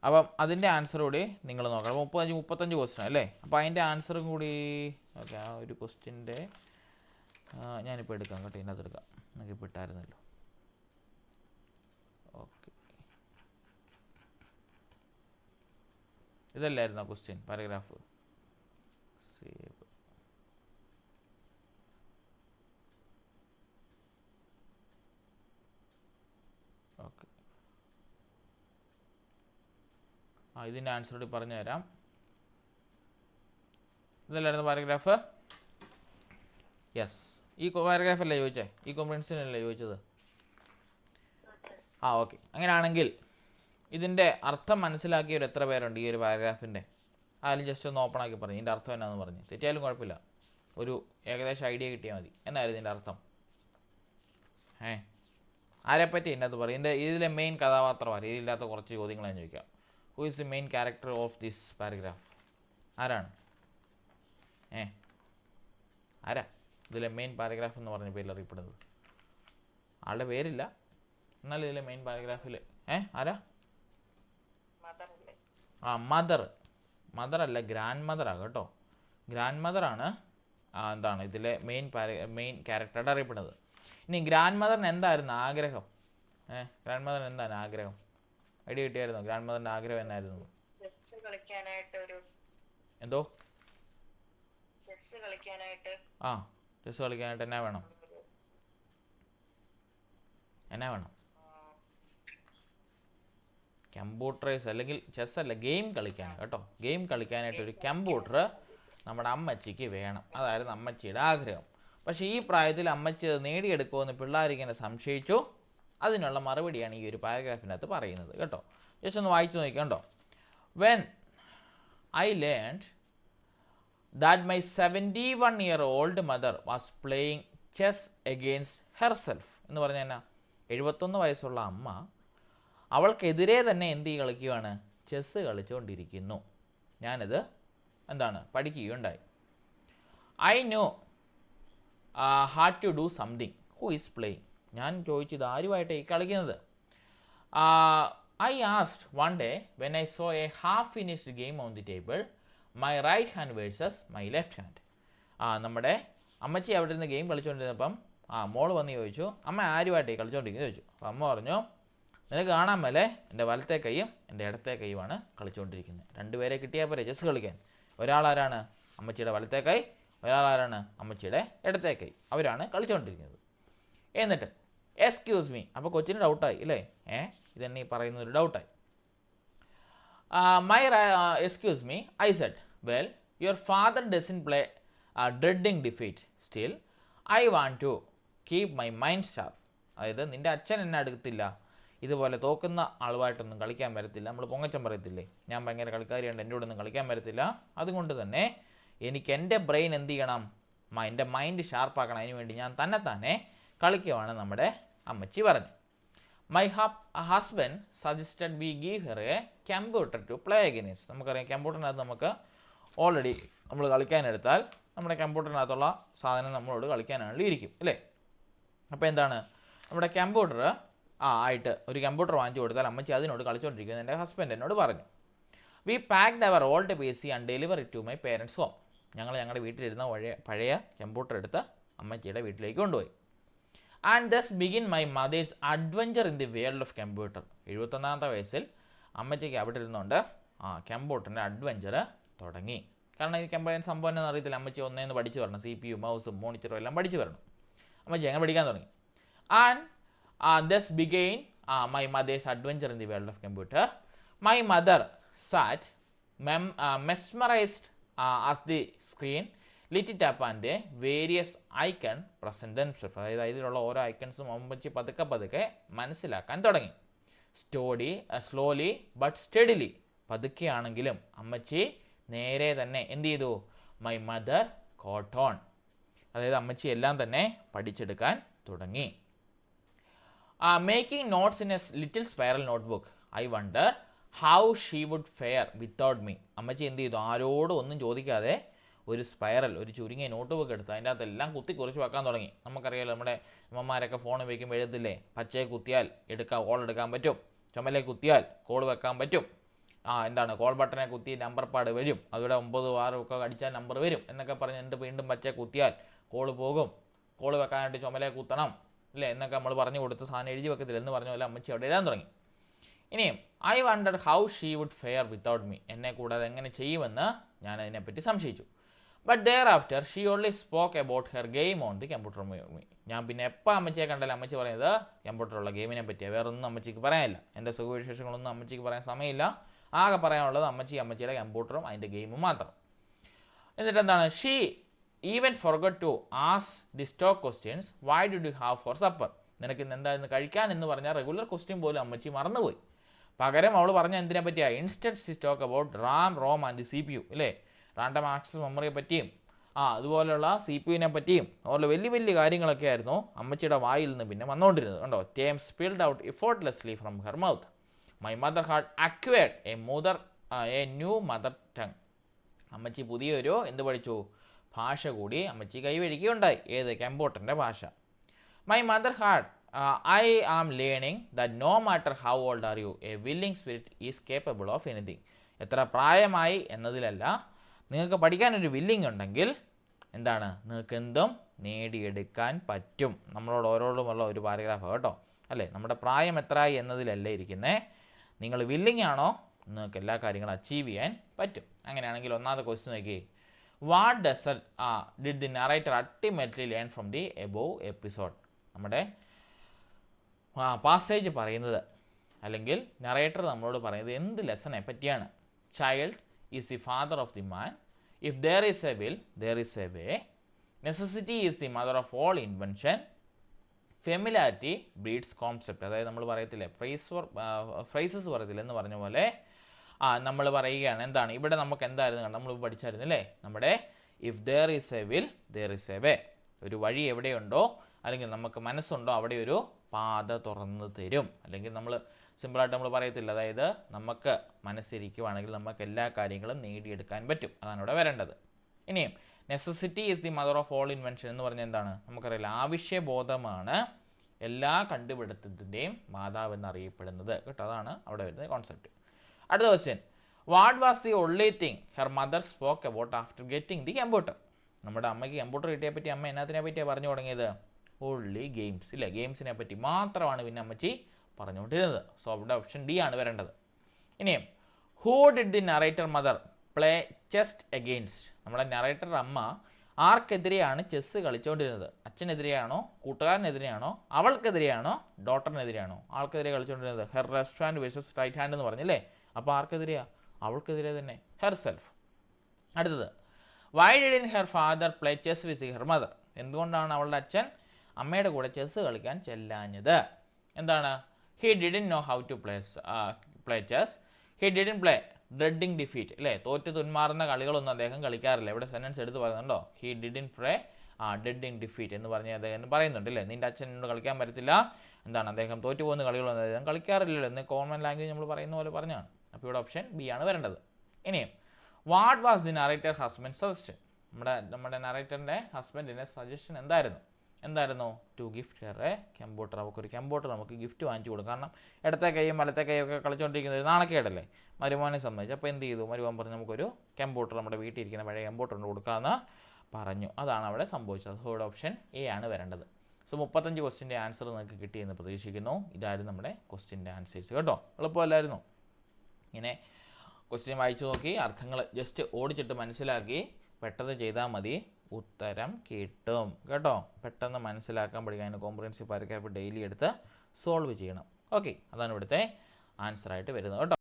അപ്പം അതിൻ്റെ ആൻസർ കൂടി നിങ്ങൾ നോക്കണം. 35 ക്വസ്റ്റ്യൻ അല്ലേ? അപ്പോൾ അതിൻ്റെ ആൻസറും കൂടി ഓക്കെ. ആ ഒരു ക്വസ്റ്റ്യൻ്റെ ഞാനിപ്പോൾ എടുക്കാം കേട്ടോ. ഇതിനകത്ത് എടുക്കാം. എനിക്കിപ്പോൾ ഇട്ടായിരുന്നല്ലോ. ഓക്കെ. ഇതല്ലായിരുന്നു ആ ക്വസ്റ്റ്യൻ പാരഗ്രാഫ്? സേവ്. ഓക്കെ. ഇതിൻ്റെ ആൻസർ കൂടി പറഞ്ഞു തരാം. ഇതല്ലായിരുന്നു പാരഗ്രാഫ്? യെസ്. ഈ പാരഗ്രാഫ് അല്ലേ ചോദിച്ചേ? ഈ കോംപ്രിഹെൻഷനല്ലേ ചോദിച്ചത്? ഓക്കെ. അങ്ങനെയാണെങ്കിൽ ഇതിൻ്റെ അർത്ഥം മനസ്സിലാക്കിയവർ എത്ര പേരുണ്ട് ഈ ഒരു പാരഗ്രാഫിൻ്റെ? അതിൽ ജസ്റ്റ് ഒന്ന് ഓപ്പൺ ആക്കി പറഞ്ഞു ഇതിൻ്റെ അർത്ഥം എന്നാന്ന് പറഞ്ഞ്. തെറ്റിയാലും കുഴപ്പമില്ല, ഒരു ഏകദേശം ഐഡിയ കിട്ടിയാൽ മതി. എന്നായിരുന്നു ഇതിൻ്റെ അർത്ഥം? ആരെപ്പറ്റി ഇതിനകത്ത് പറയും? ഇതിലെ മെയിൻ കഥാപാത്രം ആര്? ഇതിലില്ലാത്ത കുറച്ച് ചോദ്യങ്ങൾ ഞാൻ ചോദിക്കാം. Who is the main character of this paragraph? ആരാണ്? ആരാ ഇതിലെ മെയിൻ പാരഗ്രാഫ് എന്ന് പറഞ്ഞ പേരിൽ അറിയപ്പെടുന്നത്? ആളുടെ പേരില്ല, എന്നാലും ഇതിലെ മെയിൻ പാരഗ്രാഫിൽ ആരാ? മദർ അല്ല, ഗ്രാൻഡ് മദറാണ് കേട്ടോ. ഗ്രാൻഡ് മദറാണ് എന്താണ് ഇതിലെ മെയിൻ ക്യാരക്ടറായിട്ട് അറിയപ്പെടുന്നത്. ഇനി ഗ്രാൻഡ് മദറിന് എന്തായിരുന്നു ആഗ്രഹം? ഗ്രാൻഡ് മദറിന് എന്താണ് ആഗ്രഹം? ഐഡിയ കിട്ടിയായിരുന്നോ? ഗ്രാൻഡ് മദറിൻ്റെ ആഗ്രഹം എന്നായിരുന്നു? എന്തോ? ചെസ് കളിക്കാനായിട്ട് എന്നാ വേണം? കമ്പ്യൂട്ടറൈസ് അല്ലെങ്കിൽ ചെസ് അല്ല, ഗെയിം കളിക്കാൻ കേട്ടോ. ഗെയിം കളിക്കാനായിട്ട് ഒരു കമ്പ്യൂട്ടർ നമ്മുടെ അമ്മച്ചിക്ക് വേണം. അതായിരുന്നു അമ്മച്ചിയുടെ ആഗ്രഹം. പക്ഷേ ഈ പ്രായത്തിൽ അമ്മച്ചി അത് നേടിയെടുക്കുമെന്ന് പിള്ളേരിങ്ങനെ സംശയിച്ചു. അതിനുള്ള മറുപടിയാണ് ഈ ഒരു പാരഗ്രാഫിനകത്ത് പറയുന്നത് കേട്ടോ. ജസ്റ്റ് ഒന്ന് വായിച്ചു നോക്കിക്കണ്ടോ. When I learned that my 71-year-old mother was playing chess against herself എന്ന് പറഞ്ഞാൽ എന്നാ? 71 വയസ്സുള്ള അമ്മ അവൾക്കെതിരെ തന്നെ എന്ത് കളിക്കുകയാണ്? ചെസ്സ് കളിച്ചുകൊണ്ടിരിക്കുന്നു. ഞാനത് എന്താണ് പഠിക്കുകയുണ്ടായി. I know had to do something. Who is playing? ഞാൻ ചോദിച്ചു ഇത് ആരുമായിട്ടാണ് ഈ കളിക്കുന്നത്? I asked one day when I saw a half finished game on the table my right hand versus my left hand. നമ്മുടെ അമ്മച്ചി അവിടെ ഇരുന്ന് ഗെയിം കളിച്ചുകൊണ്ടിരുന്നപ്പം മോള് വന്ന് ചോദിച്ചു, അമ്മ ആരുമായിട്ടാണ് കളിച്ചുകൊണ്ടിരിക്കുന്നത് ചോദിച്ചു. അപ്പം അമ്മ പറഞ്ഞു, നിനക്ക് കാണാൻ മേലെ എൻ്റെ വലത്തെ കൈയും എൻ്റെ ഇടത്തെ കൈയുമാണ് കളിച്ചുകൊണ്ടിരിക്കുന്നത്. 2 പേരെ കിട്ടിയാൽ പോരെ ചെസ്സ് കളിക്കാൻ? ഒരാളാരാണ്? അമ്മച്ചിയുടെ വലത്തെ കൈ. ഒരാളാരാണ്? അമ്മച്ചിയുടെ ഇടത്തെ കൈ. അവരാണ് കളിച്ചുകൊണ്ടിരിക്കുന്നത്. എന്നിട്ട് എക്സ്ക്യൂസ് മീ. അപ്പോൾ കൊച്ചിന് ഡൗട്ടായി അല്ലേ? ഇതെന്നെ ഈ പറയുന്നൊരു ഡൗട്ടായി. Excuse me I said, well your father doesn't play dreading defeat, still I want to keep my mind sharp. അതായത് നിൻ്റെ അച്ഛൻ എന്നെ അടുത്തില്ല, ഇതുപോലെ തോക്കുന്ന ആളുമായിട്ടൊന്നും കളിക്കാൻ വരത്തില്ല. നമ്മൾ പൊങ്ങച്ചം പറയത്തില്ലേ, ഞാൻ ഭയങ്കര കളിക്കാരിയുണ്ട്, എൻ്റെ കൂടെ ഒന്നും കളിക്കാൻ വരത്തില്ല. അതുകൊണ്ട് തന്നെ എനിക്ക് എൻ്റെ ബ്രെയിൻ എന്ത് ചെയ്യണം? എൻ്റെ മൈൻഡ് ഷാർപ്പാക്കണം. അതിന് വേണ്ടി ഞാൻ തന്നെ കളിക്കുവാണ് നമ്മുടെ അമ്മച്ചി പറഞ്ഞു. My husband suggested we give her a computer to play against. നമുക്കറിയാം കമ്പ്യൂട്ടറിനകത്ത് നമുക്ക് ഓൾറെഡി നമ്മൾ കളിക്കാനെടുത്താൽ നമ്മുടെ കമ്പ്യൂട്ടറിനകത്തുള്ള സാധനം നമ്മളോട് കളിക്കാനാണല്ലോ ഇരിക്കും അല്ലേ. അപ്പോൾ എന്താണ് നമ്മുടെ കമ്പ്യൂട്ടർ ആയിട്ട് ഒരു കമ്പ്യൂട്ടർ വാങ്ങിച്ചു കൊടുത്താൽ അമ്മച്ചി അതിനോട് കളിച്ചുകൊണ്ടിരിക്കുന്നത് എൻ്റെ ഹസ്ബൻഡ് എന്നോട് പറഞ്ഞു. We packed our old PC and deliver it to my parents home. ഞങ്ങൾ ഞങ്ങളുടെ വീട്ടിലിരുന്ന പഴയ കമ്പ്യൂട്ടർ എടുത്ത് അമ്മച്ചിയുടെ വീട്ടിലേക്ക് കൊണ്ടുപോയി. And thus begin my mother's adventure in the world of computer. 71ാമത്തെ വയസ്സിൽ അമ്മച്ചിക്ക് അവിടെ ഇരുന്നുകൊണ്ട് കമ്പ്യൂട്ടറിൻ്റെ അഡ്വഞ്ചർ തുടങ്ങി. കാരണം ഈ കമ്പ്യൂട്ടർ സംഭവം എന്ന് അറിയത്തില്ല. അമ്മച്ചി ഒന്നേന്ന് പഠിച്ചു വരണം. CPU മൗസും മോണിറ്ററും എല്ലാം പഠിച്ചു വരണം. അമ്മച്ചി അങ്ങനെ പഠിക്കാൻ തുടങ്ങി. And thus began my mother's adventure in the world of computer. My mother sat mesmerized as the screen lit it up and the various icon present themselves. അതായത് ഇതിലുള്ള ഓരോ ഐക്കൺസും അമ്മച്ചി പതുക്കെ മനസ്സിലാക്കാൻ തുടങ്ങി. Slowly but steadily. പതുക്കെയാണെങ്കിലും അമ്മച്ചി നേരെ തന്നെ എന്ത് ചെയ്തു? My mother caught on. അതായത് അമ്മച്ചി എല്ലാം തന്നെ പഠിച്ചെടുക്കാൻ തുടങ്ങി. Making notes in a little spiral notebook. I wonder how she would fare without me. അമ്മച്ചി എന്ത് ചെയ്തു? ആരോടും ഒന്നും ചോദിക്കാതെ ഒരു സ്പൈറൽ, ഒരു ചുരുങ്ങിയ നോട്ട് ബുക്ക് എടുത്ത് അതിൻ്റെ അകത്തെല്ലാം കുറിച്ച് വെക്കാൻ തുടങ്ങി. നമുക്കറിയാലോ, നമ്മുടെ അമ്മമാരൊക്കെ ഫോൺ ഉപയോഗിക്കുമ്പോൾ എഴുതത്തില്ലേ, പച്ചയെ കുത്തിയാൽ കോൾ എടുക്കാൻ പറ്റും, ചുമലെ കുത്തിയാൽ കോൾ വെക്കാൻ പറ്റും, കോൾ ബട്ടനെ കുത്തി നമ്പർ പാട് വരും, അതുപോലെ 9, 6 ഒക്കെ അടിച്ചാൽ നമ്പർ വരും എന്നൊക്കെ പറഞ്ഞ് എന്നിട്ട് വീണ്ടും പച്ചയെ കുത്തിയാൽ കോൾ പോകും, കോൾ വെക്കാനായിട്ട് ചുമലെ കുത്തണം അല്ലേ എന്നൊക്കെ നമ്മൾ പറഞ്ഞു കൊടുത്ത് സാധനം എഴുതി വെക്കത്തില്ല എന്ന് പറഞ്ഞ പോലെ അമ്മച്ചി അവിടെ എഴുതാൻ തുടങ്ങി. ഇനിയും I wonder how she would fare without me. എന്നെ കൂടാതെ എങ്ങനെ ചെയ്യുമെന്ന് ഞാൻ അതിനെപ്പറ്റി സംശയിച്ചു. But thereafter she only spoke about her game on the computer me. ഞാൻ പിന്നെ എപ്പോൾ അമ്മച്ചിയെ കണ്ടാലും അമ്മച്ചി പറയുന്നത് കമ്പ്യൂട്ടറുള്ള ഗെയിമിനെ പറ്റിയാണ്. വേറൊന്നും അമ്മച്ചിക്ക് പറയാനില്ല. എൻ്റെ സുഖവിശേഷങ്ങളൊന്നും അമ്മച്ചിക്ക് പറയാൻ സമയമില്ല. ആകെ പറയാനുള്ളത് അമ്മച്ചിയുടെ കമ്പ്യൂട്ടറും അതിൻ്റെ ഗെയിമും മാത്രം. എന്നിട്ട് എന്താണ്, she even forgot to ask the stock questions. Why did you have for supper. നിനക്ക് ഇന്ന് എന്തായിരുന്നു കഴിക്കാൻ എന്ന് പറഞ്ഞാൽ റെഗുലർ ക്വസ്റ്റ്യൻ പോലും അമ്മച്ചി മറന്നുപോയി. പകരം അവൾ പറഞ്ഞ എന്തിനെ പറ്റിയാണ്? Instant she talk about ROM and the CPU അല്ലേ, റാൻഡം ആക്സസ് മെമ്മറിയെ പറ്റിയും അതുപോലെയുള്ള CPUവിനെ പറ്റിയും അതുപോലെ വലിയ കാര്യങ്ങളൊക്കെ ആയിരുന്നു അമ്മച്ചിയുടെ വായിൽ നിന്ന് പിന്നെ വന്നുകൊണ്ടിരുന്നത്. കണ്ടോ, term spilled out effortlessly from her mouth. My mother had acquired a new mother tongue. അമ്മച്ചി പുതിയൊരു എന്ത് പഠിച്ചു? ഭാഷ കൂടി അമ്മച്ചി കൈവരിക്കുകയുണ്ടായി. ഏത്? കമ്പ്യൂട്ടറിൻ്റെ ഭാഷ. My mother had I am learning that no matter how old are you, a willing spirit is capable of anything. എത്ര പ്രായമായി എന്നതിലല്ല, നിങ്ങൾക്ക് പഠിക്കാനൊരു വില്ലിങ് ഉണ്ടെങ്കിൽ എന്താണ്, നിങ്ങൾക്ക് എന്തും നേടിയെടുക്കാൻ പറ്റും. നമ്മളോട് ഓരോടുമുള്ള ഒരു പാരഗ്രാഫ് കേട്ടോ അല്ലേ. നമ്മുടെ പ്രായം എത്രയായി എന്നതിലല്ല ഇരിക്കുന്നത്, നിങ്ങൾ വില്ലിങ് ആണോ നിങ്ങൾക്ക് എല്ലാ കാര്യങ്ങളും അച്ചീവ് ചെയ്യാൻ പറ്റും. അങ്ങനെയാണെങ്കിൽ ഒന്നാമത്തെ ക്വസ്റ്റ്യൻ നോക്കി, what did the narrator ultimately learn from the above episode. നമ്മുടെ പാസേജ് പറയുന്നത് അല്ലെങ്കിൽ നറേറ്റർ നമ്മളോട് പറയുന്നത് എന്ത് ലെസനെ പറ്റിയാണ്? Child is the father of the man. If there is A will there is a way. Necessity is the mother of all invention. Familiarity breeds concept. അതായത് നമ്മൾ പറയത്തില്ലേ, ഫ്രൈസസ് പറയത്തില്ല എന്ന് പറഞ്ഞ പോലെ നമ്മൾ പറയുകയാണ്. എന്താണ് ഇവിടെ നമുക്ക് എന്തായിരുന്നു നമ്മൾ പഠിച്ചായിരുന്നില്ലേ, നമ്മുടെ if there is A will there is a way. ഒരു വഴി എവിടെയുണ്ടോ അല്ലെങ്കിൽ നമുക്ക് മനസ്സുണ്ടോ അവിടെ ഒരു പാത തുറന്നു തരും. അല്ലെങ്കിൽ നമ്മൾ സിമ്പിളായിട്ട് നമ്മൾ പറയത്തില്ല, അതായത് നമുക്ക് മനസ്സിരിക്കുവാണെങ്കിൽ നമുക്ക് എല്ലാ കാര്യങ്ങളും നേടിയെടുക്കാൻ പറ്റും. അതാണ് ഇവിടെ വരേണ്ടത്. ഇനിയും necessity is the mother of all invention എന്ന് പറഞ്ഞാൽ എന്താണ്? നമുക്കറിയില്ല, ആവശ്യബോധമാണ് എല്ലാ കണ്ടുപിടുത്തത്തിൻ്റെയും മാതാവ് എന്നറിയപ്പെടുന്നത് കേട്ടോ. അതാണ് അവിടെ വരുന്ന കോൺസെപ്റ്റ്. അടുത്ത question, what was the only thing her mother spoke about after getting the computer. നമ്മുടെ അമ്മയ്ക്ക് കമ്പ്യൂട്ടർ കിട്ടിയെ പറ്റി അമ്മ എന്നതിനെ പറ്റിയാണ് പറഞ്ഞു തുടങ്ങിയത്? ഓൺലി ഗെയിംസ് ഇല്ല, ഗെയിംസിനെ പറ്റി മാത്രമാണ് പിന്നെ അമ്മച്ചി പറഞ്ഞുകൊണ്ടിരുന്നത്. സോ അവിടെ ഓപ്ഷൻ ഡി ആണ് വരേണ്ടത്. ഇനിയും who did the narrator mother play chess against. നമ്മുടെ നറേറ്റർ അമ്മ ആർക്കെതിരെയാണ് ചെസ്സ് കളിച്ചുകൊണ്ടിരുന്നത്? അച്ഛനെതിരെയാണോ, കൂട്ടുകാരനെതിരെയാണോ, അവൾക്കെതിരെയാണോ, ഡോട്ടറിനെതിരെയാണോ? ആൾക്കെതിരെ കളിച്ചുകൊണ്ടിരുന്നത്. Her left hand versus right hand എന്ന് പറഞ്ഞില്ലേ, അപ്പോൾ ആർക്കെതിരെയാണ്? അവൾക്കെതിരെ തന്നെ, ഹെർ സെൽഫ്. അടുത്തത്, why didn't her father play chess with her mother. എന്തുകൊണ്ടാണ് അവളുടെ അച്ഛൻ അമ്മയുടെ കൂടെ ചെസ്സ് കളിക്കാൻ ചെല്ലാഞ്ഞത്? എന്താണ്? He didn't know how to play chess. He didn't play dreading defeat അല്ലേ, തോറ്റ് തുന്മാറുന്ന കളികളൊന്നും അദ്ദേഹം കളിക്കാറില്ല. ഇവിടെ സെൻറ്റൻസ് എടുത്ത് പറയുന്നുണ്ടോ? He didn't play dreading defeat എന്ന് പറഞ്ഞ് അദ്ദേഹം പറയുന്നുണ്ട് അല്ലേ. നിൻ്റെ അച്ഛനോട് കളിക്കാൻ പറ്റത്തില്ല, എന്താണ് അദ്ദേഹം തോറ്റു പോകുന്ന കളികളൊന്നും അദ്ദേഹം കളിക്കാറില്ലല്ലോ എന്ന് കോമൺ ലാംഗ്വേജ് നമ്മൾ പറയുന്ന പോലെ പറഞ്ഞാണ്. അപ്പോൾ ഇവിടെ ഓപ്ഷൻ ബി ആണ് വരേണ്ടത്. ഇനിയും what was the narrator husband suggestion? നമ്മുടെ നറേറ്ററിൻ്റെ ഹസ്ബൻഡിൻ്റെ സജഷൻ എന്തായിരുന്നു to gift her a computer. അവൾക്കൊരു കമ്പ്യൂട്ടർ നമുക്ക് ഗിഫ്റ്റ് വാങ്ങിച്ചു കൊടുക്കും. കാരണം ഇടത്തെ കൈയും വലത്തെ കൈയും ഒക്കെ കളിച്ചുകൊണ്ടിരിക്കുന്നത് ഒരു നാണക്കേടല്ലേ മരുമോനെ സംബന്ധിച്ച്. അപ്പോൾ എന്ത് ചെയ്തു, മരുമോൻ പറഞ്ഞു നമുക്കൊരു കമ്പ്യൂട്ടർ നമ്മുടെ വീട്ടിൽ ഇരിക്കുന്ന പഴയ കമ്പ്യൂട്ടർ കൊടുക്കാമെന്ന് പറഞ്ഞു. അതാണ് അവിടെ സംഭവിച്ചത്. തേർഡ് ഓപ്ഷൻ എ ആണ് വരേണ്ടത്. സോ 35 ക്വസ്റ്റിൻ്റെ ആൻസർ നിങ്ങൾക്ക് കിട്ടിയെന്ന് പ്രതീക്ഷിക്കുന്നു. ഇതായിരുന്നു നമ്മുടെ ക്വസ്റ്റിൻ്റെ ആൻസേഴ്സ് കേട്ടോ. എളുപ്പമല്ലായിരുന്നു. ഇങ്ങനെ ക്വസ്റ്റ്യൻ വായിച്ചു നോക്കി അർത്ഥങ്ങൾ ജസ്റ്റ് ഓടിച്ചിട്ട് മനസ്സിലാക്കി പെട്ടെന്ന് ചെയ്താൽ മതി, ഉത്തരം കിട്ടും കേട്ടോ. പെട്ടെന്ന് മനസ്സിലാക്കാൻ പഠിക്കാൻ അതിന് കോംപ്രിഹെൻസീവ് പാരഗ്രാഫ് ഡെയിലി എടുത്ത് സോൾവ് ചെയ്യണം. ഓക്കെ, അതാണ് ഇവിടുത്തെ ആൻസറായിട്ട് വരുന്നത് കേട്ടോ.